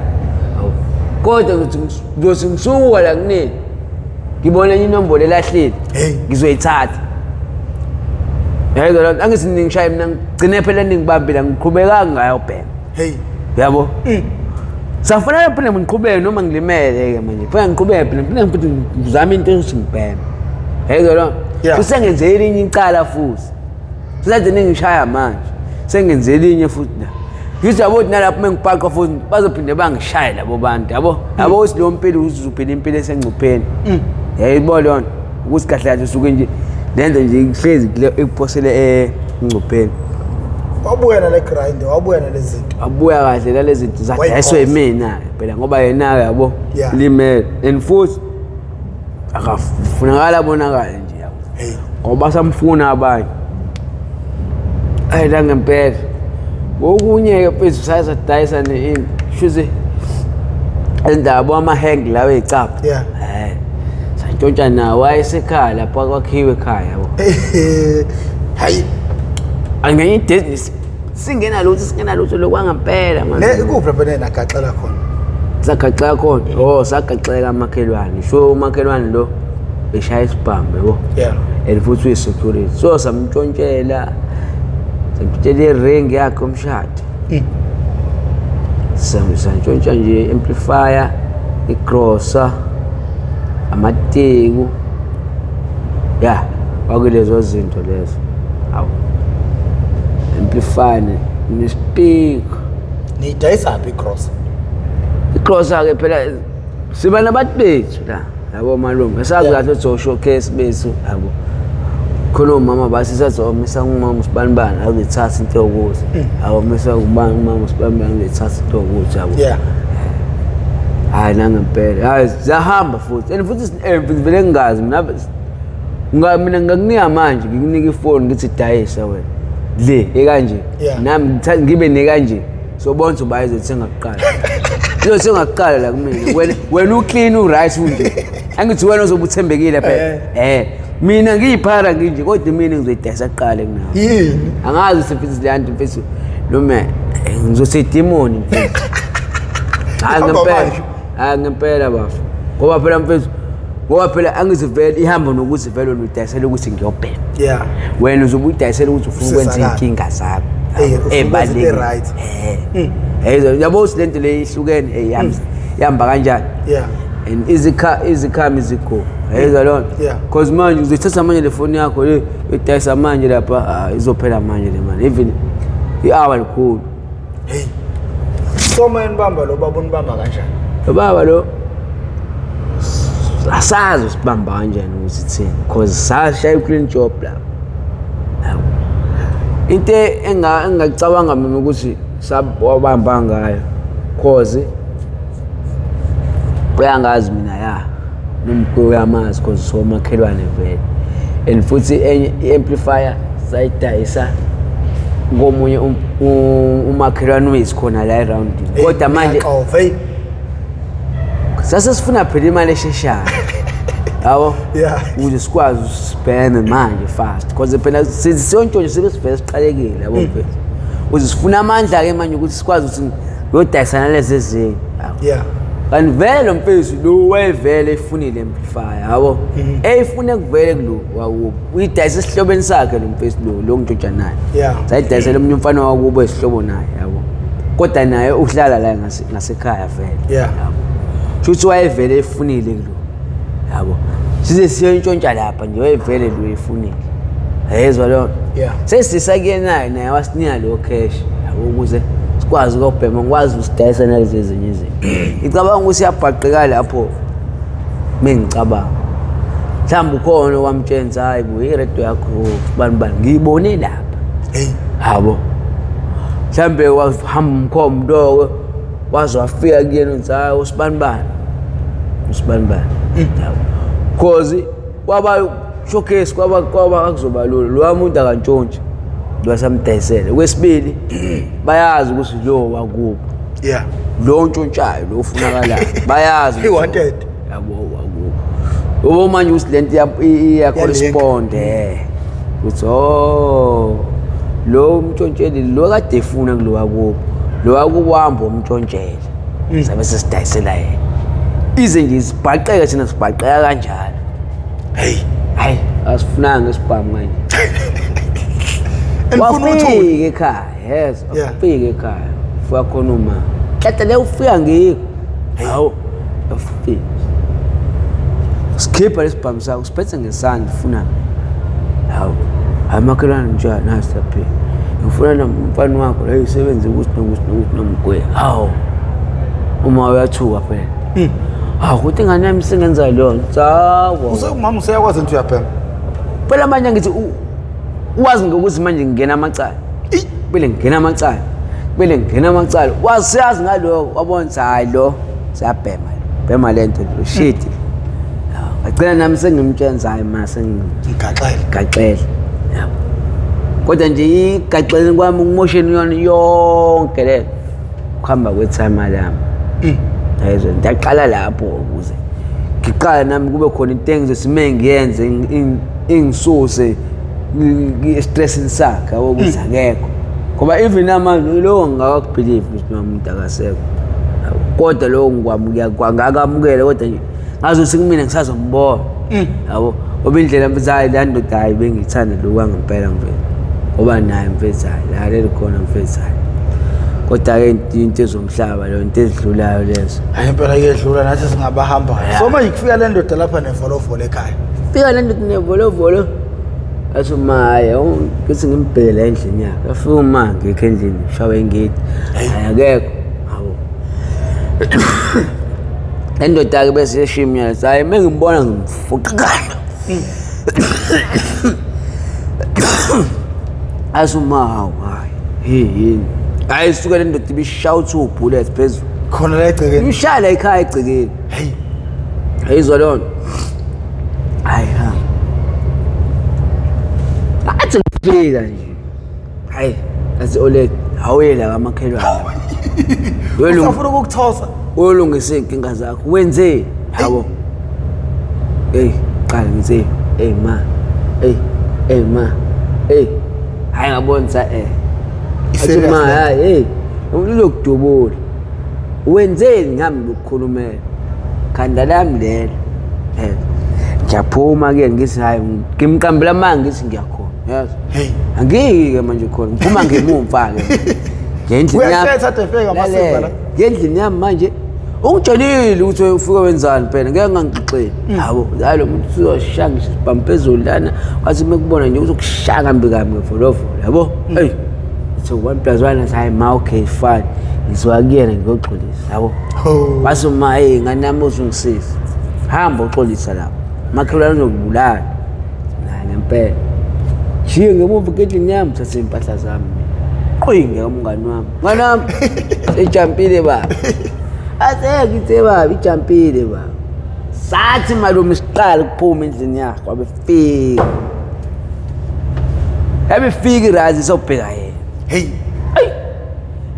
kodwa ngizothi ngisuka la kunini ngibona inombolo elahlile ngizoyithatha yebo angithi ngishaya mina ngcine phela ngibambe la ngiqhubeka ngayo bhema yabo safanele phela ngiqhubeke noma ngilimele ke manje phela ngiqhubeke phela ngizama into engibhema yebo kusengenze elinye icala futhi sizathi ningishaya manje sengenze elinye futhi la ngithi yabo nalapho mengibhaqa futhi bazophinde bangishaya labo bantu yabo usilo mpilo uzuphila impilo esengcupheni yayibona lona ukuthi kahle kahle usuke nje lenza nje ihlezi ekuphosele engcupheni wabuya nale grind wabuya nalezi zinto wabuya kahle nalezi zinto zadayiswa yimina phela ngoba yena yabo limele and futhi akafunakala bonakala nje yabo ngoba samfuna abanye la ngempela okunye ke phezulu sasadayisa neini shuze endaba amahang lawe ecapha santshontsha nawo wayesekhaya lapha kwakhiwe ekhaya yabo hayi angenye business singena lutho lokwangempela manje ikuphi lapha nagaxela khona sagaxela khona sagaxeka amakhelwane sho umakhelwane lo eshaya isibhamu yabo futhi uyisecurity so samtshontshela ring yakhe umshado santshontsha nje amplifier igrosa amateku wakulezo zinto lezo awu amplifier nespeaker nidayisa phi igrosa ke phela siba nabantu bethu la yabo malume esazi kahle ukuthi showcase bethu yabo khona umama basisazomisa ngumama usibanibani azithatha into yokuthi awumisa ubani umama usibanibani azithatha into yokuthi yabo hayi nangempela hayi zahamba futhi and futhi vele ngingazi mina ngakunika manje ngikunika ifoni ngithi dayisa wena le ekanje nami ngibe nekanje sobonza uba izothenga kuqala izothenga kuqala la kumina wena uclean uright unje angithi wena uzobuthembekile phela mina ngiyiphara nginje kodwa mina ngizoyidayisa kuqala kunawo yini angazi sifithi le nto mfethu noma ngizothi demon mfethu ngempela bafu ngoba phela mfethu ngoba phela angizivele ihamba nokuthi vele udayisela ukuthi ngiyobhema wena uzobe udayisela ukuthi ufuna ukwenza inkinga zakho ebaleke right yabo lento le ihlukene ihamba kanjani and izikhami izikho yezwa lona because manje uzothatha manje le phone yakho le udayisa manje lapha izophela manje le mali even i-hour likhulu so man bamba lo baba unibamba kanjani lo baba lo asazi usibamba kanjani ukuthi thini because sashaya clean job la into engacabanga mina ukuthi wabamba ngayo cause uyangazi mina nomkhulu yamazi cause so makhelwane vele and futhi i-amplifier sayidayisa ngomunye umakhelwane wesikhona la around kodwa manje sasifuna phela imali esheshayo yabo ukuze sikwazi usibheme manje fast because phela sizonto nje sibesivele siqalekile yabo mfethu ukuze sifuna amandla ke manje ukuthi sikwazi ukuthi uyodayisana lezi ezinye kanti vele lo mfethu lo wayevele efunile amplifier yabo eyifune kuvele kulo wakubo uyidayisa esihlobeni sakhe lo mfethu lo ngitshontsha naye sayidayisela umunye umfana wakubo esihlobo naye yabo kodwa naye uhlala la ngasekhaya vele yabo futhi wayevele efunile kulo yabo size siyentshontsha lapha nje wayevele lo efunile yezwa lo sesisake naye wasinika lo cash ukuze sikwazi ukubhema ngikwazi usidayisa nalezi ezinye izinto ngicabanga ukuthi yabhaqeka lapho mengicabanga mhlawumbe ukhona okwamtshenza hayi bo iredo yakho bani ngiyibone lapha habo mhlawumbe wahamba umkhombo ndoko waze wafika kuyena uthi hayi usibani cause kwaba showcase kwaba akuzoba lula lo muntu akantshontsha lo samdayisele kwesibili bayazi ukuthi lo wakubo lo ntshontshayo lo ufunakalayo bayazi he wanted yabo wakubo manje usilento iya correspond uthi lo mtshontsheli lo kade efuna kulo wakubo lo wakubo hamba umtshontshela sabe sesidayisela yena ize nje sibhaqeka thina sibhaqeka kanjalo hayi asifunanga isibhamu manje wafika ekhaya wafika ekhaya ufika khona uma kade le ufika ngikho hawo ufika skipper isibhamu sakho siphethe ngesandla ufuna hawo amakhelwane njani nasaphi ngifuna nomfana wakho la isebenze ukuthi nomgwe hawo uma uyathuka phela ukuthi ingane yami singenza leyo sawo usomama useyakwazi ukuthi uyaphema phela manje ngithi wazi ngokuthi manje ngingena amacala kumele ngena amacala waziyazi ngaloko wabona hayi lo siyabhema lento lo shit ngicela nami sengimtshenza hayi mase ngigaxele yabo kodwa nje igaxele kwami ngimosheni yonke le kuhamba kwetime lami yayizwa ndaqala lapho ukuze ngiqala nami kube khona into engizosime ngiyenze ingisuse stress insaka ukuthi akekho ngoba even amanje lo ngakubelieve ukuthi umuntu akasekho kodwa lo ngikwamukela kwangakamukela kodwa nje ngazothi kumina ngisazombona yabo obindlela mfethayi la ndoda hayi bengithanda lo kwangempela mfethu ngoba naye mfethayi la leli khona mfethayi kodwa ke into ezomhlaba lo into ezidlulayo lezo hayi impela iyedlula nathi singabahamba so manje kufika le ndoda lapha nevolovolo ekhaya fika le ndoda nevolovolo athi maye ngithi ngimbhele endlini yakhe afika uma ngekho endlini shawe ingidi akekho hawo le ndoda ke bese yeshimya hayi mengimbona ngimfuqikana asuma hawo hayi hayi suka le ndoda ibishaya 2 bullets phezulu khona la egcekeni imshala ekhaya egcekeni ayizwa lona hayi athi ngifika nje hayi athi ole awuyela kamakhelwane ufuna ukukuthosa uyolungisa inkinga zakho wenze yabo qala ngithi ma hayi ngabonisa athi ma hayi umuntu lokudubula wenzeni ngami ukukhulumela khanda lami lelo ngiyaphuma ke ngithi hayi ngimqambela manje ngithi ngiyakhona yazi angike manje khona ngiphuma ngemumva ke ngendlini yami manje ungitshelile ukuthi ufike wenzani phela ngeke ngangixexele yabo lo muntu uzoshanga isibhamu phezulu lana wathi mekubona nje uzokushaka mbikami ngevolovolo yabo so 1+1 hayi ma okay fine ngizwakuyena ngiyoxolisa yabo basoma ngane nami uzungisiza hamba uxolisa lapho makhelwane uzokubulala la ngempela shiye ngemuva endlini yami thathe impahla zami qwinge umngani wami ejampile baba athi ngithe baba ijampile baba sathi malume siqala ukuphuma endlini yakhe wabefika irazi sobheka yena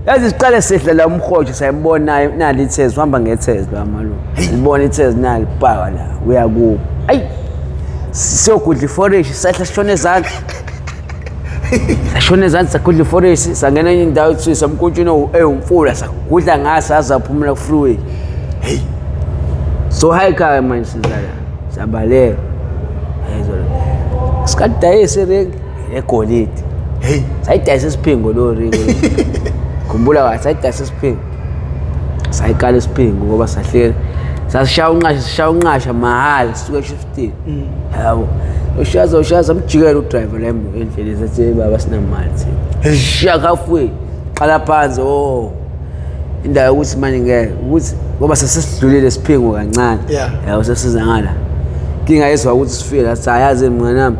yazi siqale sehla la umhotsho sayibona nali ithezi uhamba ngethezi la malume libona ithezi nali bhaka la uyakubo siyogudla iforage sahla sishone ezantsi sashone ezantsi sagudla iforage sangena enye indawo ethi samkuntshini umfula sagudla ngaso azaphumula ku-freeway so hayi khaya manje sizala sabaleka sikadayisa iringi egolide sayidayisa isiphingo lo ringi khumbula kahle sayidayisa isiphingo sayiqala isiphingo ngoba sahlele sashaya unqasha mahhala sisuke e15 yabo ushaza mjikela udriver la endleleni sathi baba sinamali thina shaka halfway qala phansi indawo ukuthi manje ngeke ukuthi ngoba sesidlulile siphingo kancane yawo sesiza ngala kinga yezwa ukuthi sifike la sayazi mnganami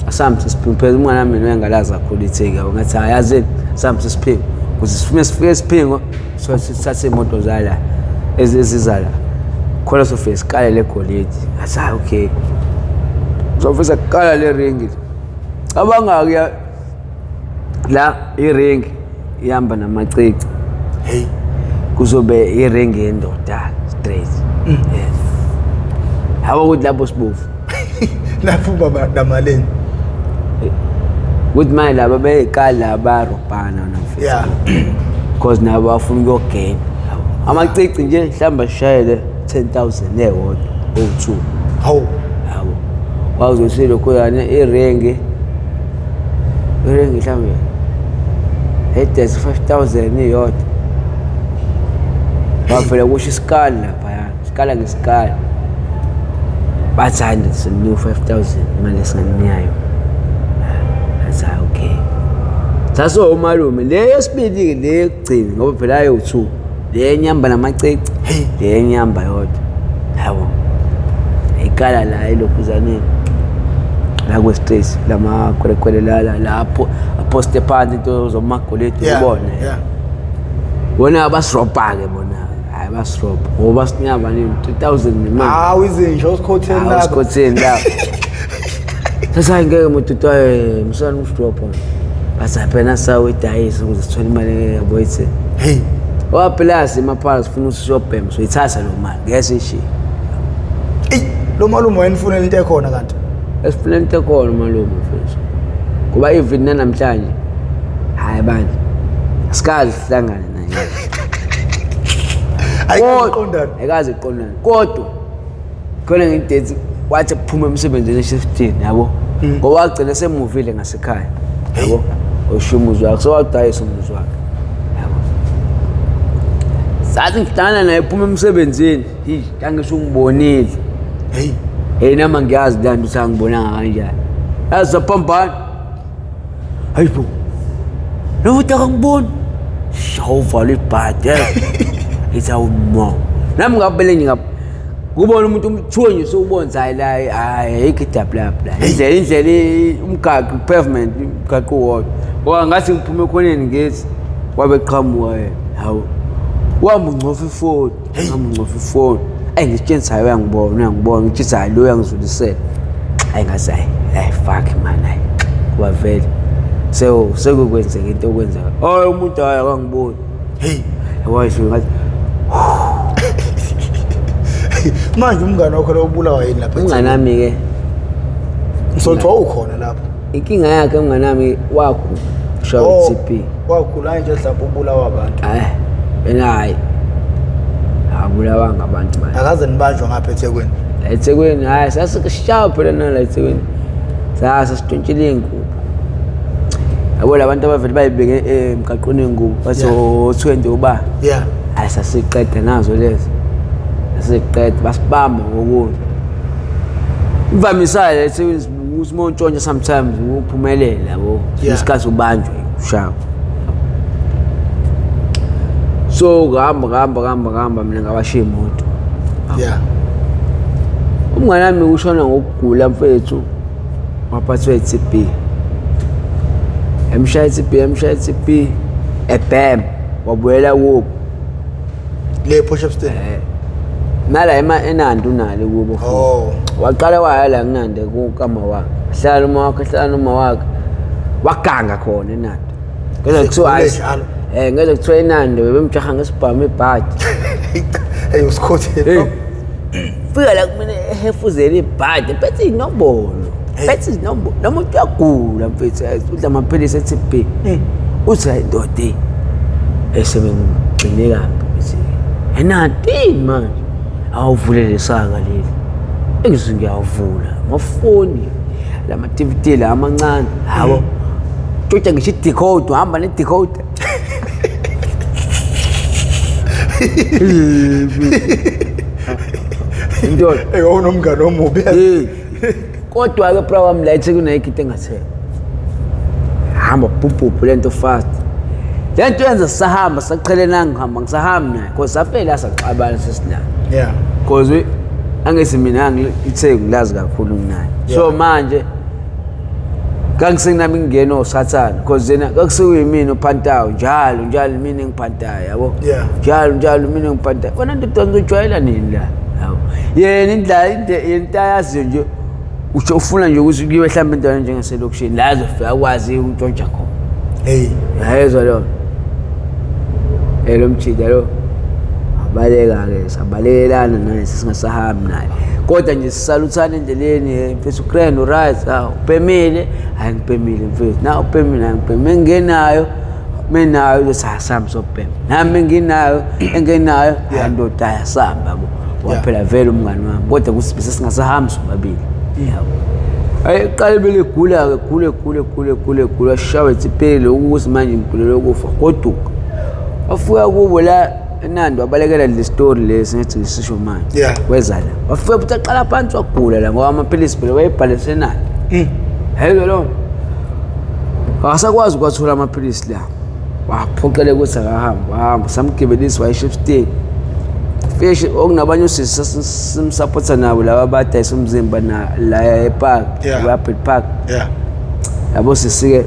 asamthi siphingo phela umnganami mina uyangalaza kakhulu itheki yabo ngathi ayazi samthi siphingo ukuthi sifike siphingo so sithathe imoto zala ezizala khona sofike sikale legolide asa okay sofisa kala le ring abanga la iring ihamba namacece kuzobe iring yendoda straight yes hawo ukuthi lapho sibofu lapho baba damaleni with my laba beyiqala abarobhana nafisa because nabo bafuna ukugena amacece nje mhlamba shayele 10,000 ewodwa o2 hawo wawuzosilo khona iring mhlamba hedes 5,000 iyodwa wafela kusho isikali lapha yana isikala ngesikali bathanda sinu 5,000 imali esinganiyayo that's okay saso umalume le yesibili le yokugcina ngoba phela ayo 2 le nyamba namacece le nyamba yodwa yabo ikala la elokhuzaneni la ku stress lama kwerekwele lapho aposte phansi into zomagoleti ubone wona abasropa ke bona hayi basropa ngoba sinyaba ni 2,000 nemali izinja usikhotheni lapho usikhotheni lapho sasa ngeke umuntu twaye msana usropa basaphena sawe dayisi ukuze sithole imali yaboyithe waplus imaphala sifuna usishophem so ithatha lo mali ngiyashishi lo malume wayenifunela into ekhona kanti esifuna into ekhona malume mfethu kuba even namhlanje hayi bandla asikazi sihlangane naye ayikazi iqondana kodwa khona ngidate wathi kuphuma emsebenzini e15 yabo ngoba wagcina semuvile ngasekhaya yabo oshumuzi wakhe so wadayisa umuzi wakhe yabo sathi ngidana naye phuma emsebenzini ngangisho ngibonile nama ngiyazi la nto sangibonanga kanjani yazaphambana hayibo nokuthi akangiboni shawuvala ibhadi itawumo nami ngabele kubona umuntu umthonye sowubonza hayi hayi ikidabla indlela umgaqo pavement umgaqo wodwa ngoba ngathi ngiphume khoneni ngithi wabeqhamuka hawo wamungcofa ifoni ngitshengisa hayi uyangibona ngithi hayi lo yangizulisela ngasayi fuck man hayi kuba vele sekukwenzeka into okwenzeka umuntu hayi akangiboni wayisho ngathi manje umngane wakho lo ubulawa yini lapha umngane nami ke msotho ukhona lapha inkinga yakhe umngane nami shaw TP wakhula nje mhlawumbe ubulawa abantu hayi abulawa ngabantu manje akaze nibanjwa ngapha eThekwini eThekwini hayi sasishaya phela nala eThekwini sasitontshile ingubo yabo labantu abavele bayibeke emgaqweni wengubo bathi 20 uba hayi sasiqeda nazo lezi sasiqeda basibamba ngokunye imvamisile eThekwini uSimontshontsha sometimes uphumelela yabo isikhathi ubanjwe ushawa so gamba mina ngabashiya imoto umngane wami ushona ngokugula mfethu waphathwa iTB emshaya iTB ebam wabuyela kubo le push up stand nala enandi unale kubo waqala waya kunande kukama wakhe hlala uma wakhe waganga khona enandi ngeza kuthiwa ngeze kuthiwa enandi bebemjaha ngesibhamu ibhadi usikhotheni fika la kumina ehefuzela ibhadi phethe inombolo noma umuntu uyagula mfethu udla amaphilisi eTB uthi hayi ndoda esebengigcine kabi enandi manje awuvule lesaka leli engithi ngiyavula ngofoni lama DVD la amancane yabo tshotha ngisho decoder hamba ne decoder indoda unomngane omubi kodwa ke bra wami la ithi kunayikho into engatheka hamba bhubhubhu lento fast lento yenza sahamba saqhelena ngihamba ngisahambi naye because safela saxabana sesilana yeah because angezi mina ngithe ngilazi kakhulu kunaye so manje kangisenami ngingena osathana because yena kakusuyimina uphantayo njalo mina ngiphantayo yabo njalo mina ngiphantayo wena ndoda ngijwayela nini la yabo yena indlela into ayaziyo nje usho ufuna nje ukuthi kuyiwe mhlawumbe endaweni njengaselokishini la azofika akwazi ukuntshontsha khona yayezwa lo lo mchida lo abaleka-ke sabalekelana naye singasahambi naye kodwa nje sisaluthana endleleni mfethu ukrand uright upemile hayi ngipemile mfethu na upemile hayi ngipemile engenayo menayo sahamba sopema nami nginayo engenayo ndoda ayasamba waphela vele umngani wami kodwa kusibise singasahambi sobabili hayi qalbe legula gule shawe tsipele ukuthi manje ngigulele ukufa goduka afika kubo la enando abalekela le story lesi ngithi sisho manje wezala wafika ukuthi aqala phansi wagula la ngoba amaphilisi phela wayebhalise nani hayi lo akasakwazi ukuthola amaphilisi la waphoqele ukuthi akahamba samgibelisi wayeshifting fish okunabanye usisi simsupporta nabo laba badayisa umzimba la epark rapid park yabo sisike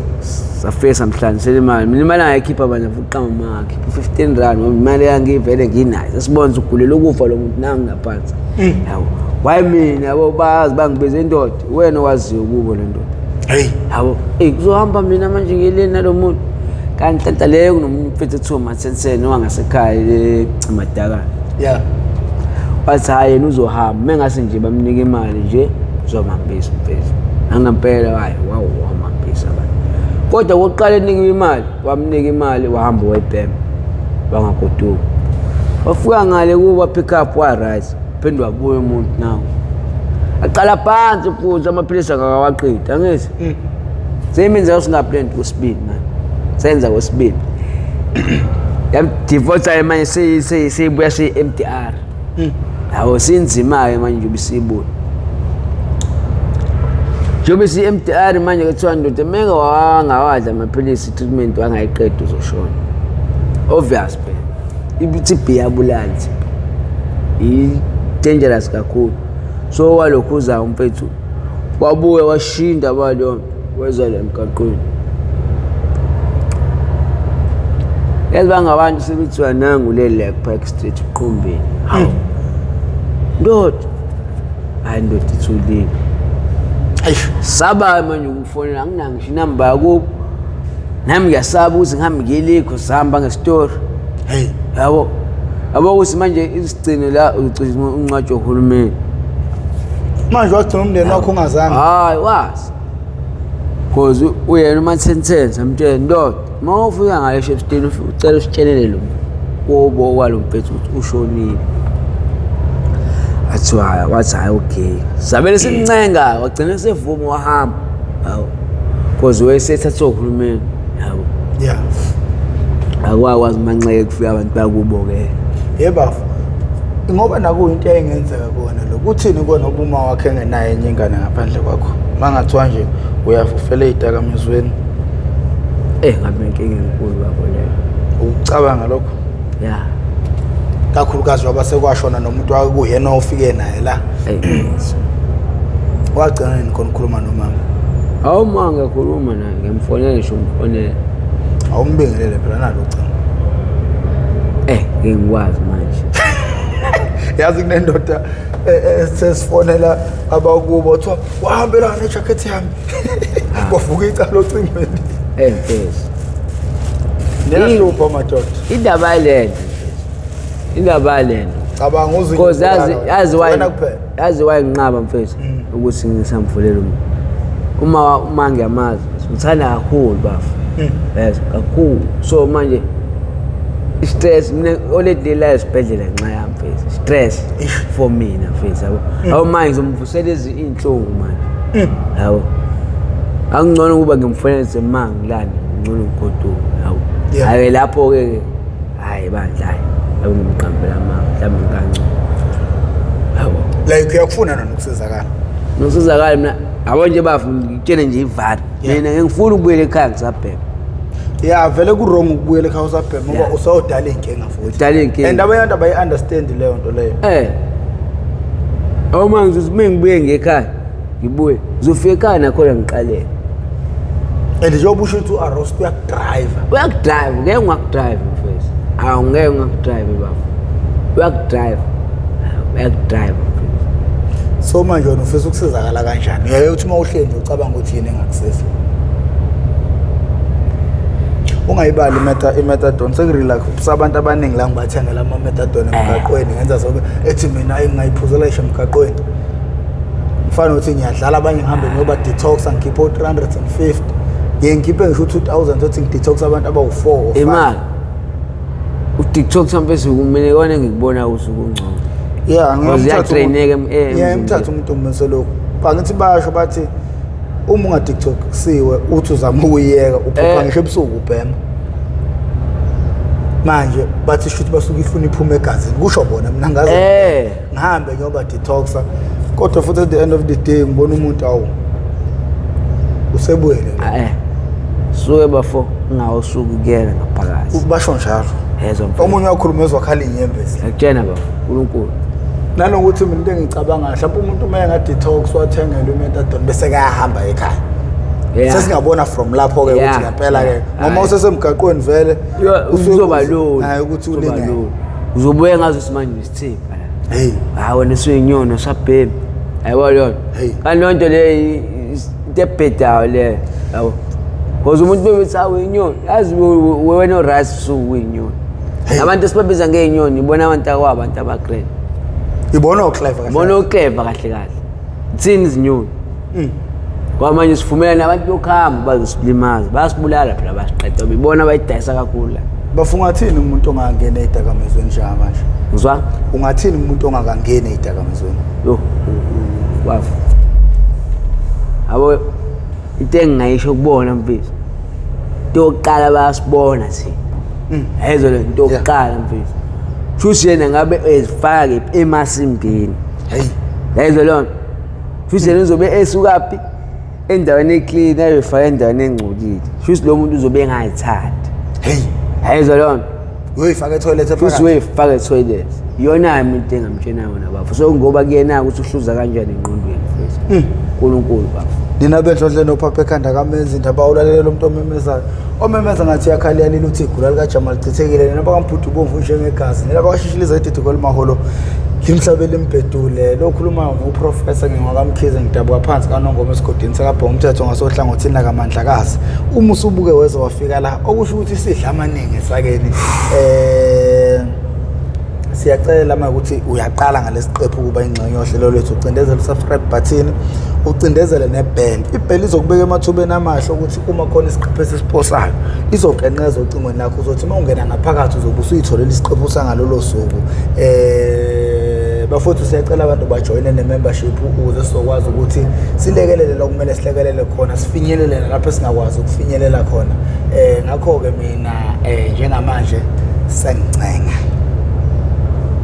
safesa mhlanganisela imali mina imali angayikhipha abanye fuqama makhe 15 rand imali yangivele nginayo sasibona ukugulela ukufa lo muntu nangi ngaphansi yabo why mina yabo bazi bangibeze indoda wena waziyo kubo le ndoda yabo kuzohamba mina manje ngiyeleni nalo muntu kanti hlanta leyo kunomuntu mfethu Thomas Sensene wangasekhaya eCimadakana wathi hayi yena uzohamba mengase nje bamnika imali nje uzomhambisa mfethu angempela hayi wamhambisa abantu kodwa wokuqala enika imali wamnika imali wahamba wayibhema wangagoduka wafika ngale kuba pick up wa right phindwa wabuya umuntu nawo aqala phansi futhi amaphilisi akawaqeda angithi seyimenza usingaplan kusibili manje senza kwesibili yamdivorce manje seyibuya se-MDR hawo sinzima-ke manje njobe siyibuya njobe si-MDR manje kuthiwa ndoda menge wangawadla amaphilisi treatment wangayiqeda uzoshona obvious phela i-TB iyabulala i-dangerous kakhulu so walokhu uzayo mfethu wabuya washinda baleyo weza la emgaqweni yazi bangabantu sebethiwa nangu le leg park street uqombeni hawu ndoda hayi ndoda ithulile saba manje ukufonela anginangisho inamba yakubo nami ngiyasaba ukuthi ngihambe ngiyelikho sihamba ngestory yabo ukuthi manje isigcino la ucishwa uncwatshwa uhulumeni manje wagcina umndeni wakho ungazange hayi wazi because uyena uma sentence amtshela ndoda uma ufika ngale shefstini ucela usitshelele lo kubo kwalo mfethu ukuthi ushonile athiwa wathi hayi okay sabele simncenga wagcina sevuma wahamba hawo because wayesathatha uhulumeni yabo akwakwazi manxeke kufika abantu bakubo-ke yebafu ngoba nakuyinto eyayingenzeka kona lo kuthini kona ubuma wakhe engenayo enye ingane ngaphandle kwakho mangathiwa nje uyafufela ey'dakamizweni ngabe inkinga enkulu kwakho leyo ukucabanga lokho kakhulukazi waba sekwashona nomuntu wakuyena ofike naye la wagcina nini khona ukhuluma nomama hawu ma ngakhuluma naye ngimfonele ngisho umfonele awumbingelele phela nalo cha ngikwazi manje yazi kunendoda sesifonela abakubo kuthiwa wahambelana nejacket yami kwavuka icala ocingweni mfethu niyalupha madoda indaba lento cabanga uzinyobulala yazi wayenginqaba mfethu ukuthi ngisamvulela uma ngiyamazi ngithanda kakhulu bafu yes kakhulu so manje stress mina already la esibhedlela nxa yami mfethu stress for mina mfethu yabo manje ngizomvusela izinhlungu manje yabo angcono kuba ngimfonele semangilani ngcono ugoduka yabo hayi lapho ke hayi bandla yabo ngimqambela mhlawumbe kancane yabo like uyakufuna nokusizakala mina Abo nje bafuna ngitshele nje ivalo. Mina ngifuna ukubuyela ekhaya ngisabheka. Yeah, vele ku wrong ukubuyela ekhaya usabheka ngoba usawudala inkinga futhi. Udala inkinga. And abantu abayi understand leyo nto leyo. Uma ngibuye ngekhaya, ngibuye. Ngizofika ekhaya nakhona ngiqalele. And njengoba usho ukuthi u-Arost uyakudrive. Uyakudrive, ngeke ngakudrive mfethu. Awu ngeke ngakudrive bafo. Uyakudrive. Uyakudrive. So manje wena ufisa ukusizakala kanjani? Uyaye uthi uma uhleli nje ucabanga ukuthi yini engakusiza. Ungayibali i-methadone sekurelax abantu abaningi la ngibathengela ama-methadone emgaqweni ngenza zonke ethi mina engingayiphuzela isho emgaqweni. Mfana uthi ngiyadlala abanye ngihambe ngoba detox ngikhipha 350. Ngikhiphe ngisho 2000 uthi ngidetox abantu abawu4 or 5. Imali. U-TikTok mfethu kumele kone ngikubona usuku ngcono. Yeah, ngiyathatha umuntu umenze lokho. Bangithi basho bathi uma unga TikTok siwe uthi uzama ukuyeka uphupha ngisho ebusuku ubhema. Manje bathi shuthi basuka ifuna iphume egazini kusho bona mina ngazi ngihambe nyoba detoxa kodwa futhi at the end of the day ngibona umuntu awu usebuyele suke bafo ngawusuku kuyela ngaphakathi ubasho njalo yezo omunye wakhuluma ezwakhala inyembezi akutshena bafo uNkulunkulu nanokuthi mina into engicabanga mhlawumbe umuntu uma enga detox wathengela uMethadone bese kayahamba ekhaya sesingabona from lapho ke ukuthi ngempela ke noma usesemgaqweni vele uzoba lo hayi ukuthi ulinga uzobuye ngazo simanje isithipha wena usuyinyoni usabhemi hayibo yona kanonto le into ebhedayo le yabo ngoba umuntu bebesawe inyoni yazi wena orice usuyinyoni abantu sibabiza ngeinyoni ibona abantu akwabantu abagrade ibona uclever kahle kahle thini izinyoni kwamanje sivumela nabantu bokhamba bazosilimaza basibulala phela basiqeda bibona bayidayisa kakhulu la bafunga athini umuntu ongangena ezidakamizweni njengamanje ngizwa ungathini umuntu ongakangena ezidakamizweni yo wafu abo into engayisho kubona mfisi into yokuqala bayasibona thina ezo le into yokuqala mfisi futhi yena ngabe ezifaka emasimgeni ezo lona futhi yena uzobe esukaphi endaweni eclean ayofaka endaweni engcolile futhi lo muntu uzobe engayithandi ezo lona uyifaka etoilet futhi uyifaka etoilet iyona into engamtshena yona bafo so ngoba kuyena ukuthi uhluza kanjani engqondweni futhi uNkulunkulu bafo nina bendlondle nophapha ekhanda kamenzi indaba ulalela lo muntu omemezayo omemeza ngathi yakhalela leli uthi igula lika Jamal lichithekile nina bakamphuthu bomvu njengegazi nina bakashishiliza ididiko lemaholo limhlabele imbedule lokhuluma ngoprofessor ngingakamkhize ngidabuka phansi kanongoma esigodini sakabha umthetho ngasohlangothini lakamandlakazi uma usubuke weza wafika la okusho ukuthi sidla amaningi esakeni siyacela manje ukuthi uyaqala ngalesiqephu kuba ingxenye yohlelo lethu ucindezele subscribe button ucindezele nebell ibell izokubeka emathubeni amahle ukuthi uma khona isiqephu esisiposayo izoqenqeza ocingweni lakho uzothi uma ungena ngaphakathi uzobe usuyitholela isiqephu sangalolo suku bafuthu siyacela abantu bajoyine ne-membership ukuze sizokwazi ukuthi silekelele la kumele silekelele khona sifinyelele lapho esingakwazi ukufinyelela khona ngakho-ke mina njengamanje sengicenga